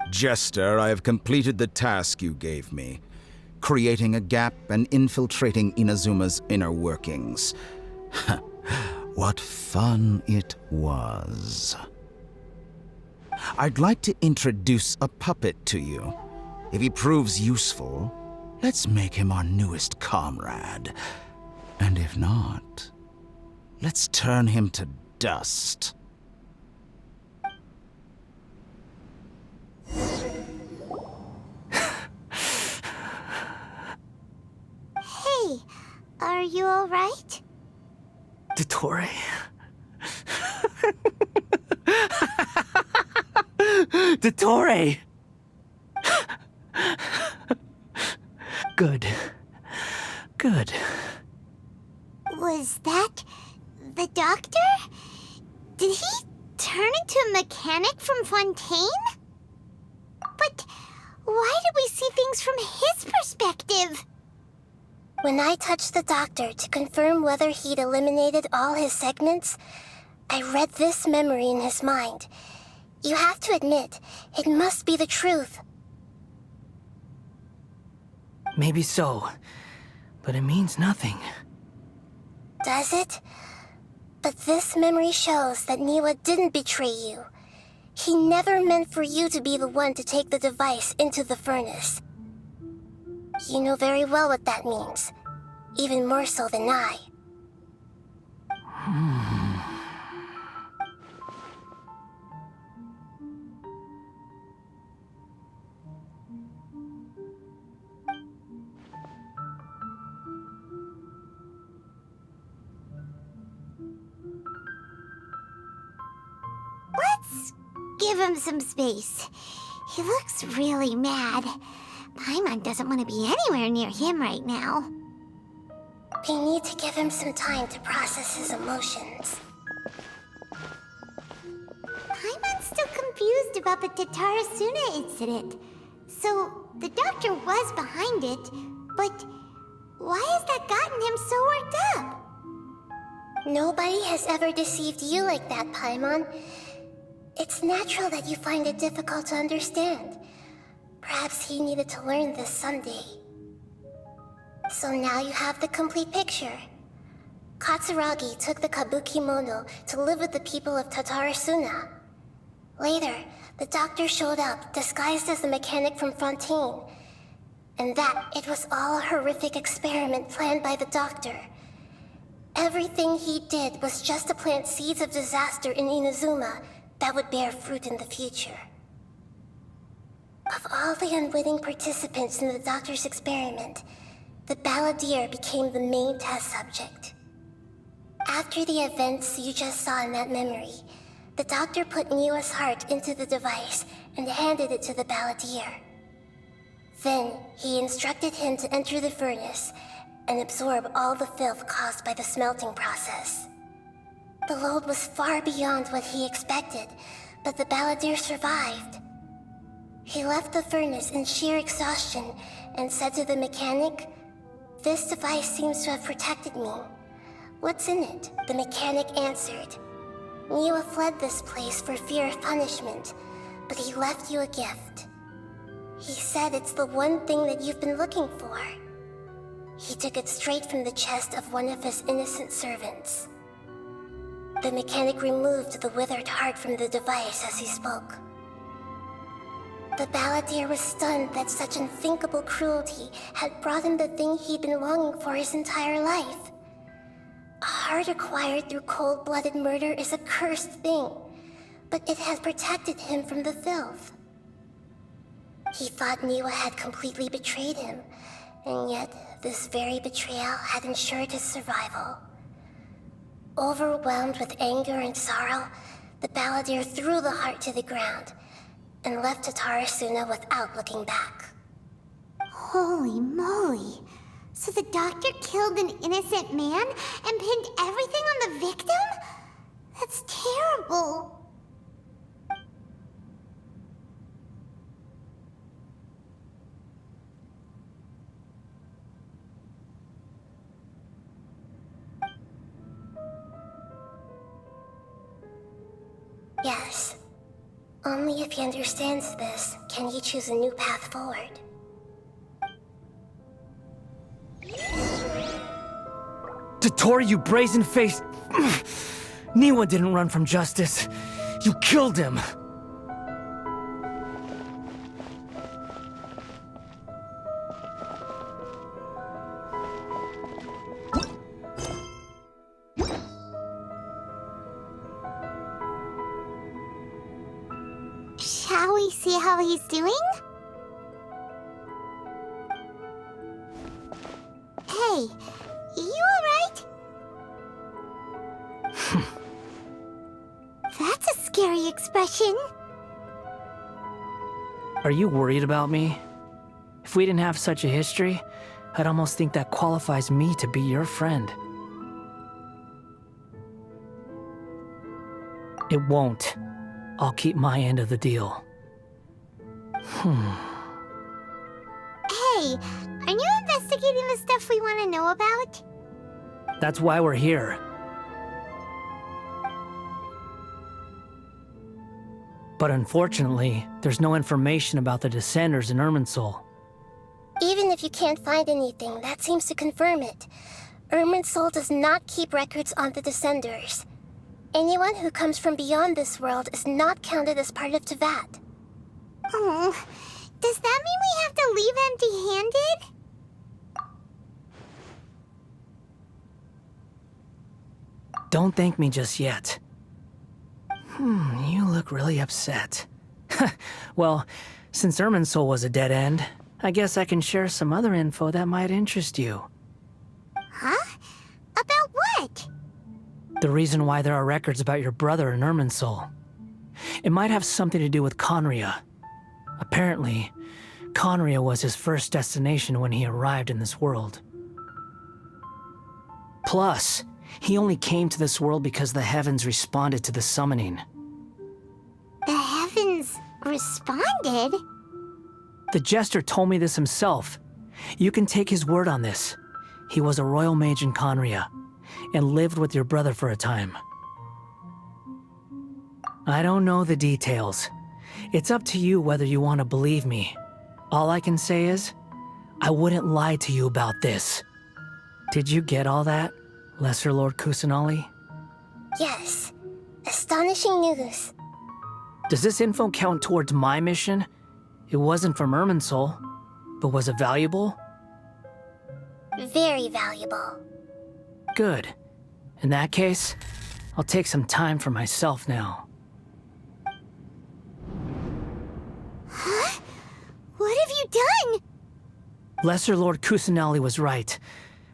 Jester, I have completed the task you gave me. Creating a gap and infiltrating Inazuma's inner workings. What fun it was. I'd like to introduce a puppet to you. If he proves useful, let's make him our newest comrade. And if not, let's turn him to dust. Hey, are you alright? Dottore? Dottore! Good. Good. Was that the doctor? Did he turn into a mechanic from Fontaine? But why did we see things from his perspective? When I touched the doctor to confirm whether he'd eliminated all his segments, I read this memory in his mind. You have to admit, it must be the truth. Maybe so, but it means nothing. Does it? But this memory shows that Niwa didn't betray you. He never meant for you to be the one to take the device into the furnace. You know very well what that means, even more so than I. Let's give him some space. He looks really mad. Paimon doesn't want to be anywhere near him right now. We need to give him some time to process his emotions. Paimon's still confused about the Tatarasuna incident. So, the doctor was behind it, but why has that gotten him so worked up? Nobody has ever deceived you like that, Paimon. It's natural that you find it difficult to understand. Perhaps he needed to learn this someday. So now you have the complete picture. Katsuragi took the kabuki mono to live with the people of Tatarasuna. Later, the doctor showed up, disguised as the mechanic from Fontaine. And that it was all a horrific experiment planned by the doctor. Everything he did was just to plant seeds of disaster in Inazuma that would bear fruit in the future. Of all the unwitting participants in the doctor's experiment, the balladeer became the main test subject. After the events you just saw in that memory, the doctor put Niwa's heart into the device and handed it to the balladeer. Then, he instructed him to enter the furnace and absorb all the filth caused by the smelting process. The load was far beyond what he expected, but the balladeer survived. He left the furnace in sheer exhaustion and said to the mechanic, "This device seems to have protected me. What's in it?" The mechanic answered, "Niwa fled this place for fear of punishment, but he left you a gift. He said it's the one thing that you've been looking for." He took it straight from the chest of one of his innocent servants. The mechanic removed the withered heart from the device as he spoke. The balladeer was stunned that such unthinkable cruelty had brought him the thing he'd been longing for his entire life. A heart acquired through cold-blooded murder is a cursed thing, but it had protected him from the filth. He thought Niwa had completely betrayed him, and yet this very betrayal had ensured his survival. Overwhelmed with anger and sorrow, the balladeer threw the heart to the ground and left Tatarasuna without looking back. Holy moly. So the doctor killed an innocent man and pinned everything on the victim? That's terrible. Yes. Only if he understands this can he choose a new path forward. Dotori, you brazen-faced... Niwa didn't run from justice. You killed him. Shall we see how he's doing? Hey, you alright? That's a scary expression. Are you worried about me? If we didn't have such a history, I'd almost think that qualifies me to be your friend. It won't. I'll keep my end of the deal. Hey, are you investigating the stuff we want to know about? That's why we're here. But unfortunately, there's no information about the Descenders in Irminsul. Even if you can't find anything, that seems to confirm it. Irminsul does not keep records on the Descenders. Anyone who comes from beyond this world is not counted as part of Tevat. Oh, does that mean we have to leave empty-handed? Don't thank me just yet. You look really upset. Well, since Irminsul was a dead end, I guess I can share some other info that might interest you. Huh? About what? The reason why there are records about your brother in Irminsul. It might have something to do with Conria. Apparently, Conria was his first destination when he arrived in this world. Plus, he only came to this world because the heavens responded to the summoning. The heavens responded? The jester told me this himself. You can take his word on this. He was a royal mage in Conria, and lived with your brother for a time. I don't know the details. It's up to you whether you want to believe me. All I can say is, I wouldn't lie to you about this. Did you get all that, Lesser Lord Kusanali? Yes. Astonishing news. Does this info count towards my mission? It wasn't from Irminsul, but was it valuable? Very valuable. Good. In that case, I'll take some time for myself now. Huh? What have you done? Lesser Lord Kusanali was right.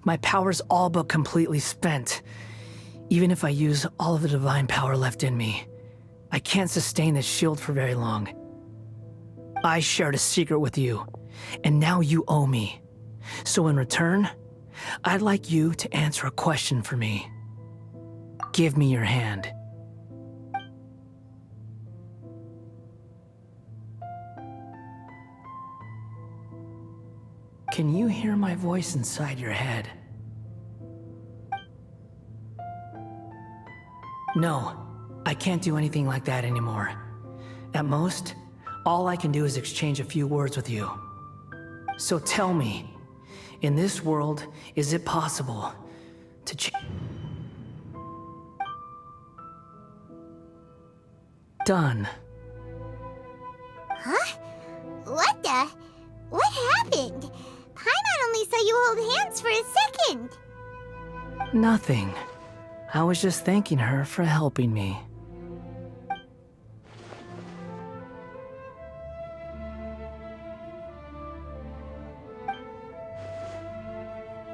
My power's all but completely spent. Even if I use all of the divine power left in me, I can't sustain this shield for very long. I shared a secret with you, and now you owe me. So in return, I'd like you to answer a question for me. Give me your hand. Can you hear my voice inside your head? No, I can't do anything like that anymore. At most, all I can do is exchange a few words with you. So tell me, in this world, is it possible to Done. Huh? What the? What happened? Paimon only saw you hold hands for a second. Nothing. I was just thanking her for helping me.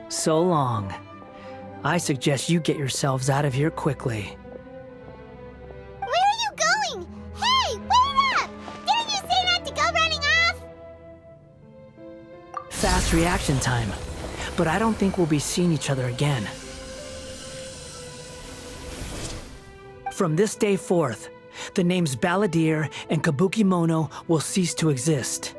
So long. I suggest you get yourselves out of here quickly. Where are you going? Hey, wait up! Didn't you say not to go running off? Fast reaction time. But I don't think we'll be seeing each other again. From this day forth, the names Balladeer and Kabukimono will cease to exist.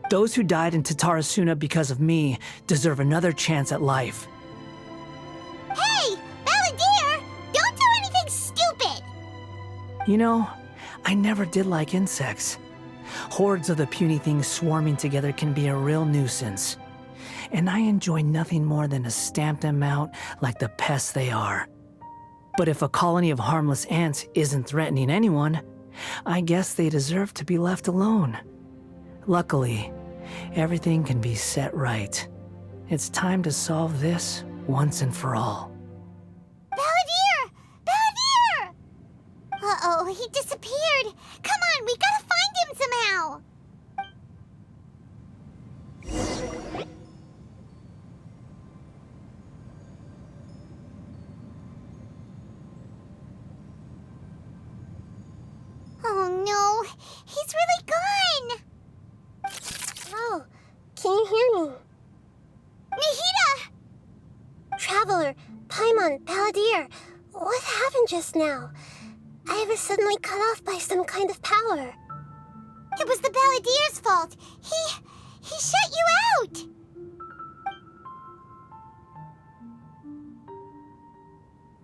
Those who died in Tatarasuna because of me deserve another chance at life. Hey, Balladeer! Don't do anything stupid! You know, I never did like insects. Hordes of the puny things swarming together can be a real nuisance. And I enjoy nothing more than to stamp them out like the pests they are. But if a colony of harmless ants isn't threatening anyone, I guess they deserve to be left alone. Luckily, everything can be set right. It's time to solve this once and for all. Balladeer! Balladeer! Uh-oh, he disappeared. Come on, we gotta find him somehow. Oh no, he's really gone! Oh, can you hear me? Nahida! Traveler, Paimon, Balladeer, what happened just now? I was suddenly cut off by some kind of power. It was the Baladier's fault. He shut you out!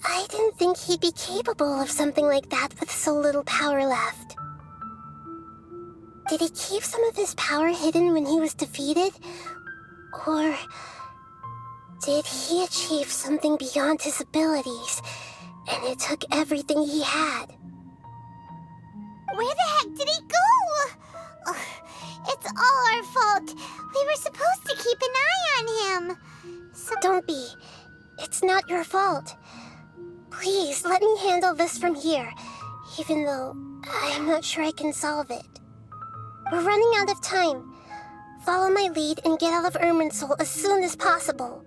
I didn't think he'd be capable of something like that with so little power left. Did he keep some of his power hidden when he was defeated? Or did he achieve something beyond his abilities, and it took everything he had? Where the heck did he go? Ugh, it's all our fault. We were supposed to keep an eye on him. Don't be. It's not your fault. Please, let me handle this from here, even though I'm not sure I can solve it. We're running out of time. Follow my lead and get out of Irmинсуль as soon as possible.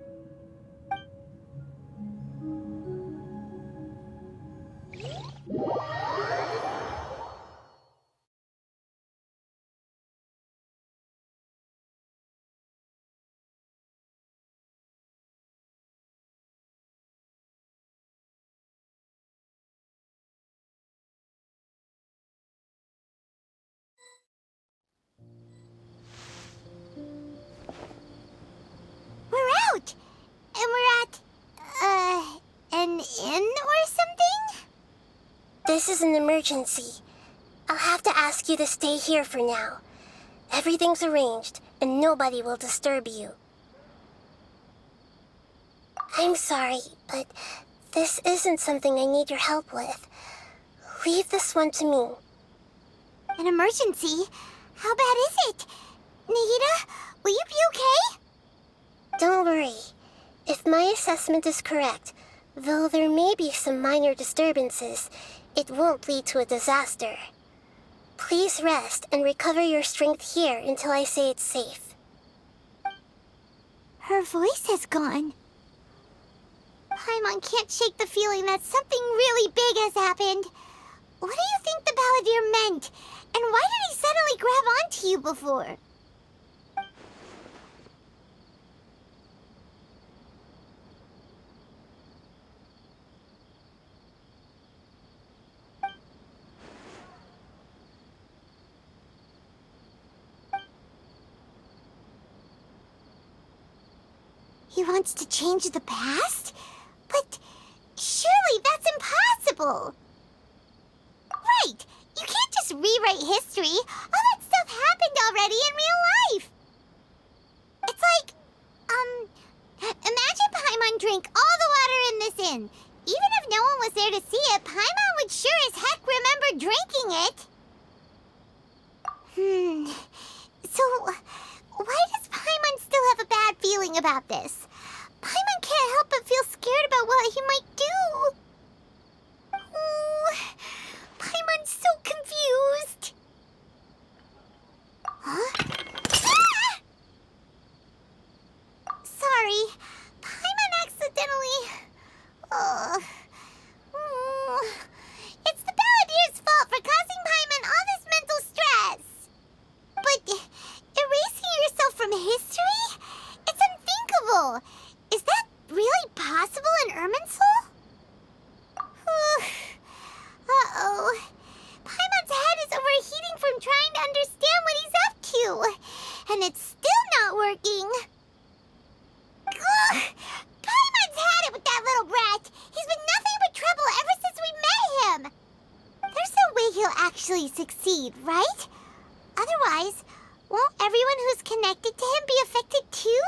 We're out! And we're at, an inn or something? This is an emergency. I'll have to ask you to stay here for now. Everything's arranged, and nobody will disturb you. I'm sorry, but this isn't something I need your help with. Leave this one to me. An emergency? How bad is it? Nahida, will you be okay? Don't worry. If my assessment is correct, though there may be some minor disturbances, it won't lead to a disaster. Please rest and recover your strength here until I say it's safe. Her voice has gone. Paimon can't shake the feeling that something really big has happened. What do you think the Baladier meant? And why did he suddenly grab onto you before? He wants to change the past? But surely that's impossible! Right! You can't just rewrite history! All that stuff happened already in real life! It's like, imagine Paimon drank all the water in this inn. Even if no one was there to see it, Paimon would sure as heck remember drinking it! So, why does Paimon still have a bad feeling about this? Paimon can't help but feel scared about what he might do. Oh, Paimon's so confused. Huh? Ah! Sorry, Paimon accidentally... It's the Baladier's fault for causing Paimon all this mental stress. But erasing yourself from history? It's unthinkable. Is that really possible in Irmинсуль? Uh-oh. Paimon's head is overheating from trying to understand what he's up to. And it's still not working. Ugh! Paimon's had it with that little brat. He's been nothing but trouble ever since we met him. There's no way he'll actually succeed, right? Otherwise, won't everyone who's connected to him be affected too?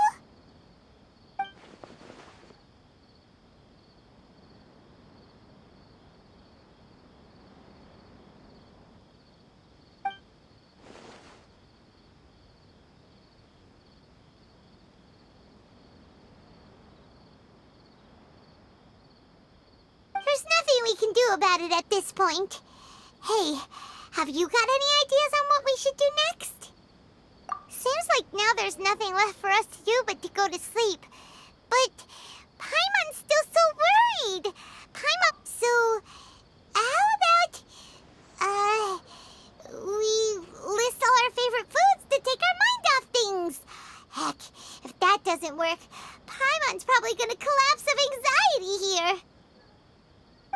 There's nothing we can do about it at this point. Hey, have you got any ideas on what we should do next? Seems like now there's nothing left for us to do but to go to sleep. But Paimon's still so worried. Paimon, so how about we list all our favorite foods to take our mind off things? Heck, if that doesn't work, Paimon's probably gonna collapse of anxiety here.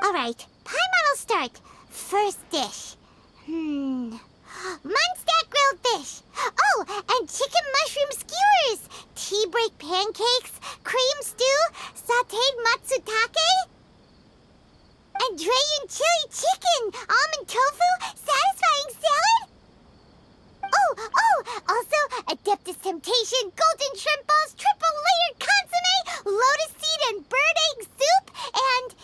Alright, Paimon will start. First dish. Munstack grilled fish. Oh, and chicken mushroom skewers. Tea break pancakes. Cream stew. Sauteed matsutake. And Drayan chili chicken. Almond tofu. Satisfying salad. Oh, also Adeptus Temptation, golden shrimp balls, triple layered consomme, lotus seed and bird egg soup, and...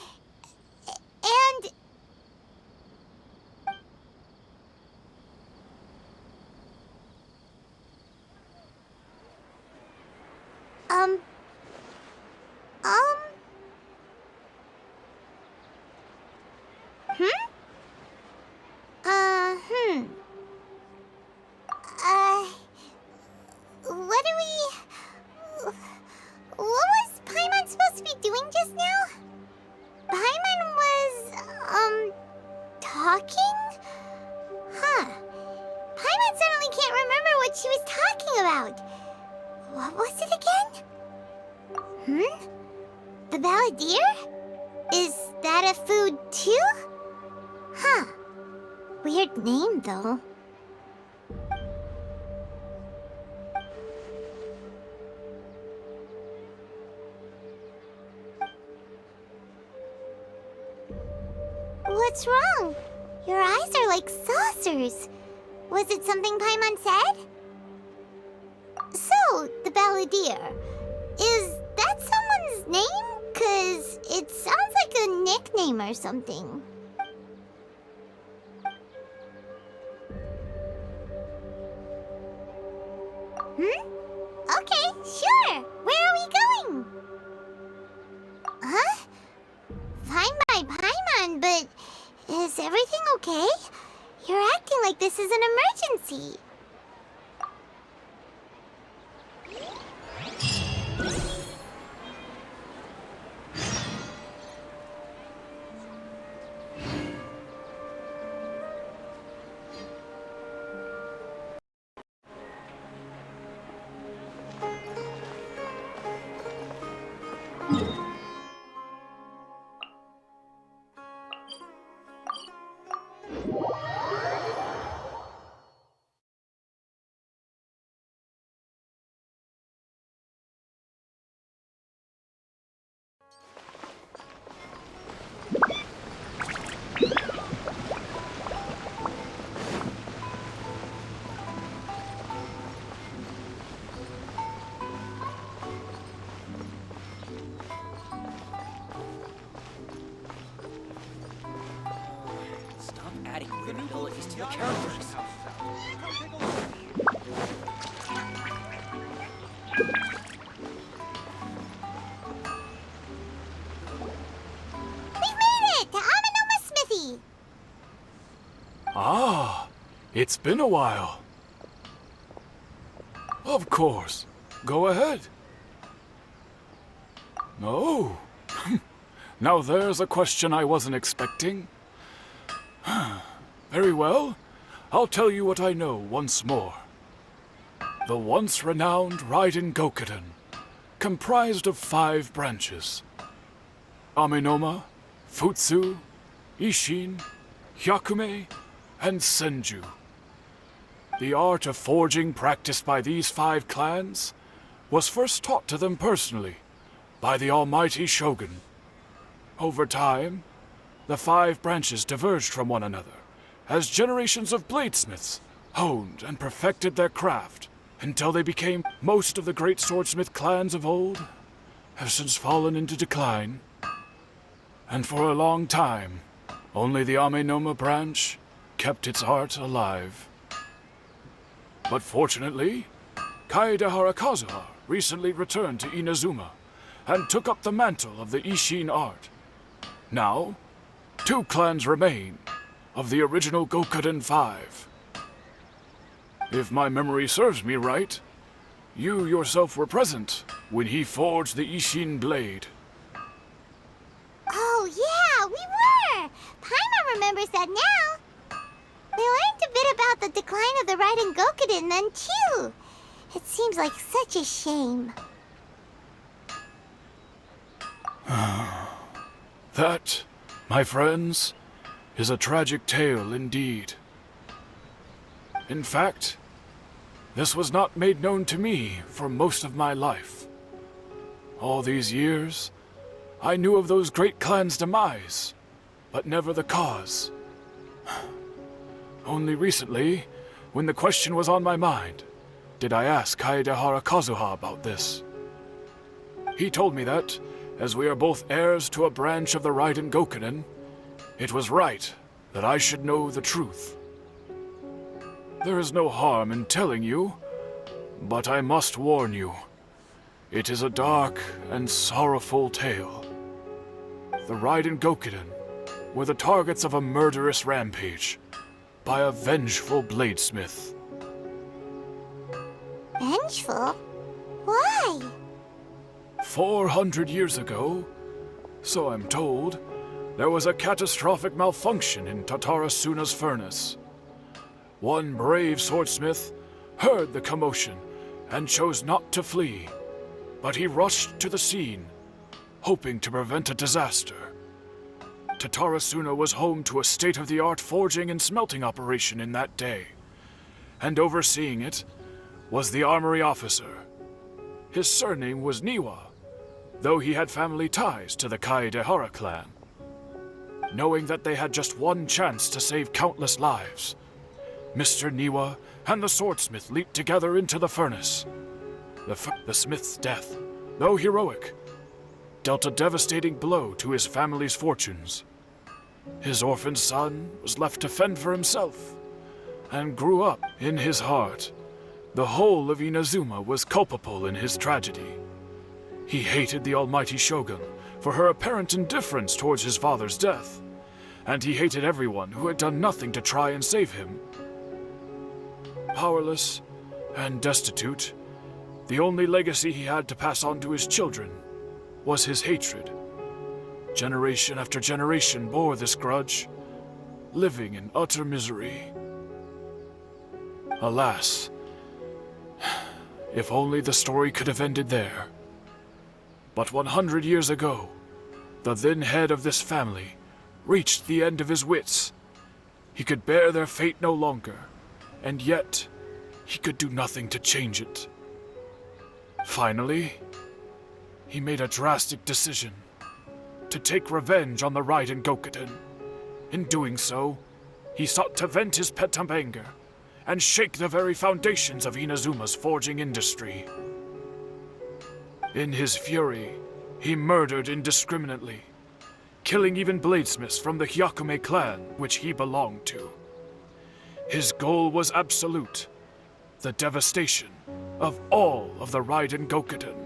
What was Paimon supposed to be doing just now? Paimon was, talking? Huh. Paimon suddenly can't remember what she was talking about. What was it again? The balladeer? Is that a food too? Huh. Weird name, though. What's wrong? Your eyes are like saucers. Was it something Paimon said? So, the balladeer. Is that someone's name? 'Cause it sounds like a nickname or something. Okay, sure. Where are we going? Huh? Fine by Paimon, but is everything okay? You're acting like this is an emergency. It's been a while. Of course. Go ahead. Oh. Now there's a question I wasn't expecting. Very well. I'll tell you what I know once more. The once renowned Raiden Gokuden, comprised of 5 branches. Amenoma, Futsu, Ishin, Hyakume, and Senju. The art of forging practiced by these 5 clans was first taught to them personally by the almighty Shogun. Over time, the 5 branches diverged from one another as generations of bladesmiths honed and perfected their craft until they became most of the great swordsmith clans of old have since fallen into decline. And for a long time, only the Amenoma branch kept its art alive. But fortunately, Kaede Harakazuha recently returned to Inazuma and took up the mantle of the Ishin art. Now, 2 clans remain of the original Gokuden 5. If my memory serves me right, you yourself were present when he forged the Ishin blade. Oh yeah, we were! Paimon remembers that now. We learned a bit about the decline of the Raiden Gokuden then too. It seems like such a shame. That, my friends, is a tragic tale indeed. In fact, this was not made known to me for most of my life. All these years, I knew of those great clans' demise, but never the cause. Only recently, when the question was on my mind, did I ask Kaedehara Kazuha about this. He told me that, as we are both heirs to a branch of the Raiden Gokunin, it was right that I should know the truth. There is no harm in telling you, but I must warn you. It is a dark and sorrowful tale. The Raiden Gokunin were the targets of a murderous rampage by a vengeful bladesmith. Vengeful? Why? 400 years ago, so I'm told, there was a catastrophic malfunction in Tatarasuna's furnace. One brave swordsmith heard the commotion and chose not to flee, but he rushed to the scene, hoping to prevent a disaster. Tatarasuna was home to a state-of-the-art forging and smelting operation in that day, and overseeing it was the armory officer. His surname was Niwa, though he had family ties to the Kaedehara clan. Knowing that they had just one chance to save countless lives, Mr. Niwa and the swordsmith leaped together into the furnace. The smith's death, though heroic, dealt a devastating blow to his family's fortunes. His orphaned son was left to fend for himself, and grew up in his heart. The whole of Inazuma was culpable in his tragedy. He hated the almighty shogun for her apparent indifference towards his father's death, and he hated everyone who had done nothing to try and save him. Powerless and destitute, the only legacy he had to pass on to his children was his hatred. Generation after generation bore this grudge, living in utter misery. Alas, if only the story could have ended there. But 100 years ago, the then head of this family reached the end of his wits. He could bear their fate no longer, and yet he could do nothing to change it. Finally, he made a drastic decision to take revenge on the Raiden Gokunin. In doing so, he sought to vent his pent up anger and shake the very foundations of Inazuma's forging industry. In his fury, he murdered indiscriminately, killing even bladesmiths from the Hyakume clan which he belonged to. His goal was absolute, the devastation of all of the Raiden Gokunin.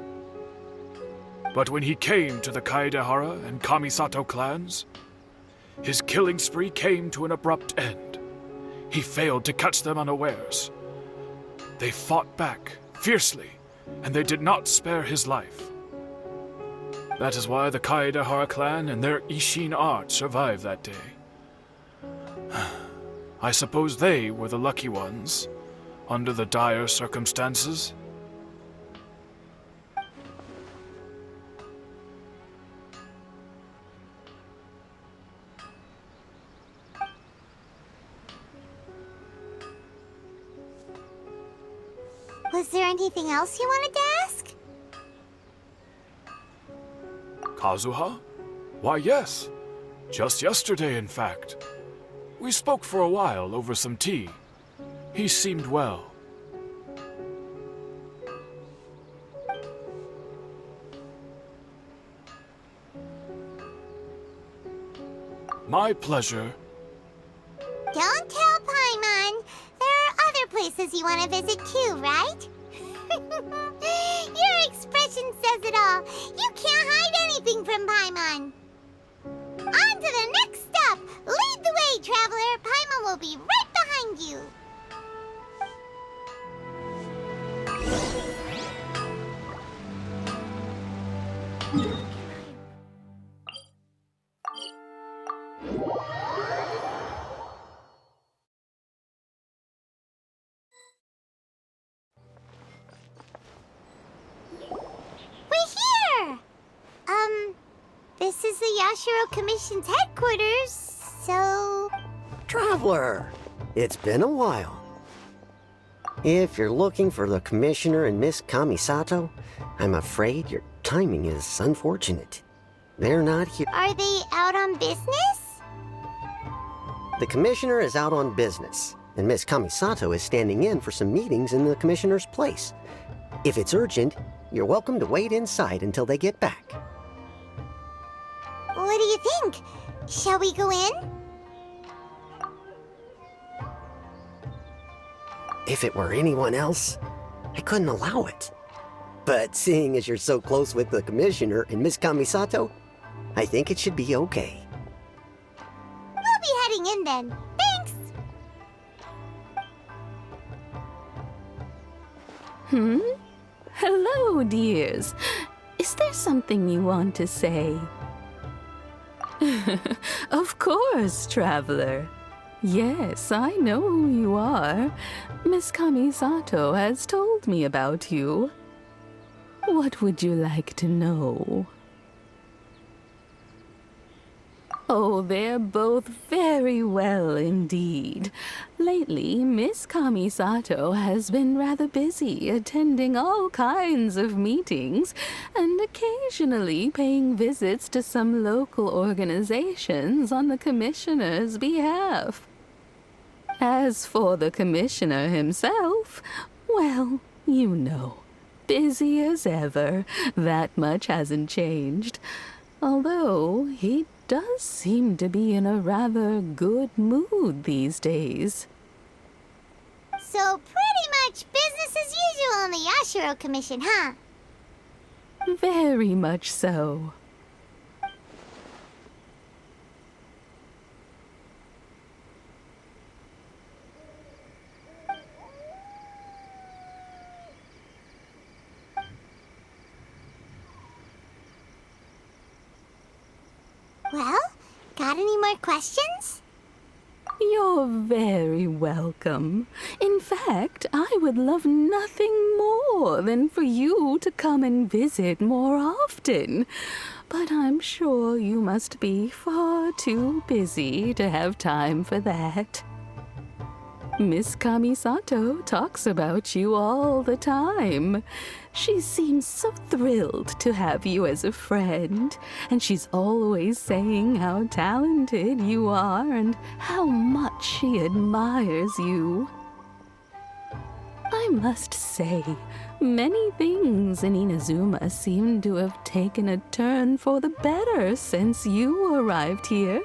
But when he came to the Kaedehara and Kamisato clans, his killing spree came to an abrupt end. He failed to catch them unawares. They fought back fiercely, and they did not spare his life. That is why the Kaedehara clan and their Ishin art survived that day. I suppose they were the lucky ones, under the dire circumstances. Was there anything else you wanted to ask? Kazuha? Why, yes. Just yesterday, in fact. We spoke for a while over some tea. He seemed well. My pleasure. Don't tell Paimon. There are other places you want to visit too, right? Your expression says it all. You can't hide anything from Paimon. On to the next stop. Lead the way, traveler. Paimon will be right behind you. This is the Yashiro Commission's headquarters, So... Traveler, it's been a while. If you're looking for the Commissioner and Miss Kamisato, I'm afraid your timing is unfortunate. They're not here. Are they out on business? The Commissioner is out on business, and Miss Kamisato is standing in for some meetings in the Commissioner's place. If it's urgent, you're welcome to wait inside until they get back. What do you think? Shall we go in? If it were anyone else, I couldn't allow it. But seeing as you're so close with the Commissioner and Miss Kamisato, I think it should be okay. We'll be heading in then. Thanks! Hello, dears. Is there something you want to say? Of course, traveler. Yes, I know who you are. Miss Kamisato has told me about you. What would you like to know? Oh, they're both very well indeed. Lately, Miss Kamisato has been rather busy attending all kinds of meetings and occasionally paying visits to some local organizations on the Commissioner's behalf. As for the Commissioner himself, well, you know, busy as ever. That much hasn't changed. Although he does seem to be in a rather good mood these days. So pretty much business as usual in the Yashiro Commission, huh? Very much so. Well, got any more questions? You're very welcome. In fact, I would love nothing more than for you to come and visit more often. But I'm sure you must be far too busy to have time for that. Miss Kamisato talks about you all the time. She seems so thrilled to have you as a friend, and she's always saying how talented you are and how much she admires you. I must say, many things in Inazuma seem to have taken a turn for the better since you arrived here.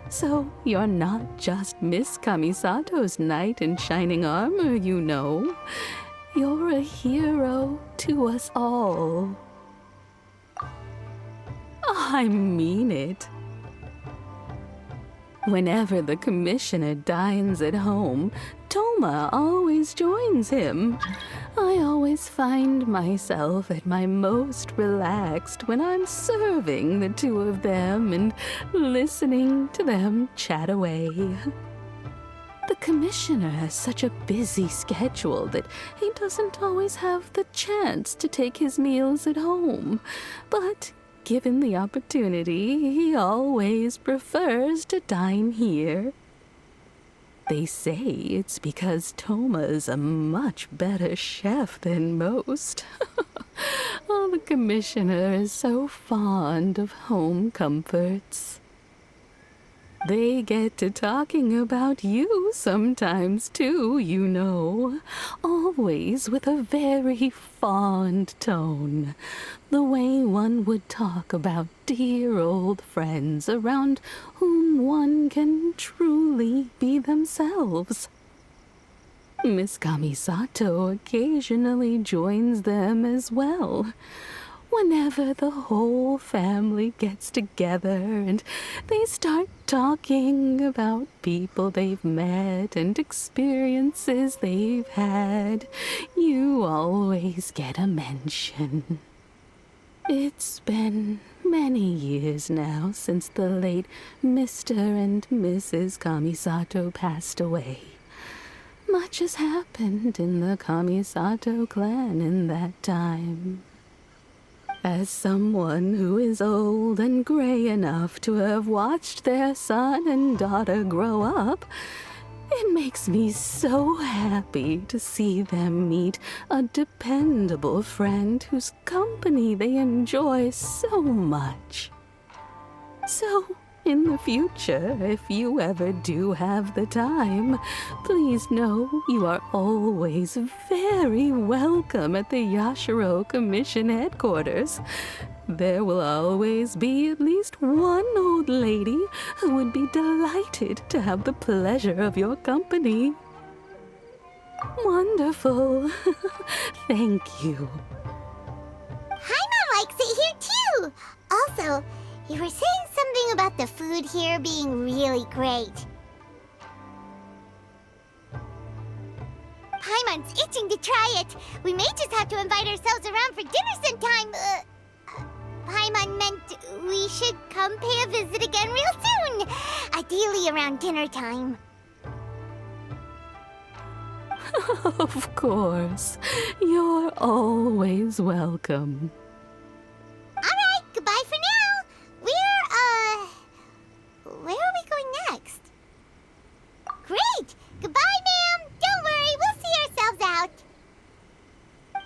So you're not just Miss Kamisato's knight in shining armor, you know. You're a hero to us all. I mean it. Whenever the Commissioner dines at home, Toma always joins him. I always find myself at my most relaxed when I'm serving the two of them and listening to them chat away. The Commissioner has such a busy schedule that he doesn't always have the chance to take his meals at home, but given the opportunity, he always prefers to dine here. They say it's because Toma's a much better chef than most. Oh, the Commissioner is so fond of home comforts. They get to talking about you sometimes too, you know. Always with a very fond tone. The way one would talk about dear old friends around whom one can truly be themselves. Miss Kamisato occasionally joins them as well. Whenever the whole family gets together and they start talking about people they've met and experiences they've had, you always get a mention. It's been many years now since the late Mr. and Mrs. Kamisato passed away. Much has happened in the Kamisato clan in that time. As someone who is old and gray enough to have watched their son and daughter grow up, it makes me so happy to see them meet a dependable friend whose company they enjoy so much. So, in the future, if you ever do have the time, please know you are always very welcome at the Yashiro Commission headquarters. There will always be at least one old lady who would be delighted to have the pleasure of your company. Wonderful. Thank you. Paimon likes it here too! Also, you were saying something about the food here being really great. Paimon's itching to try it. We may just have to invite ourselves around for dinner sometime. Paimon meant we should come pay a visit again real soon. Ideally around dinner time. Of course. You're always welcome. Alright, goodbye for now. Where are we going next? Great! Goodbye, ma'am! Don't worry, we'll see ourselves out.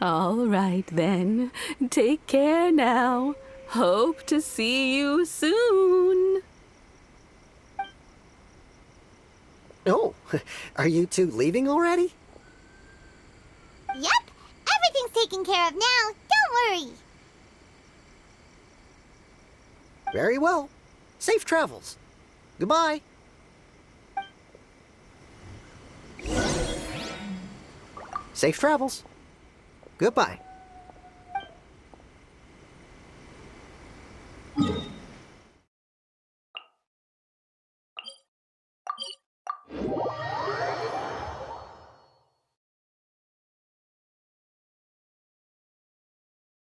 All right, then. Take care now. Hope to see you soon. Oh, are you two leaving already? Yep, everything's taken care of now. Don't worry. Very well. Safe travels. Goodbye. Safe travels. Goodbye.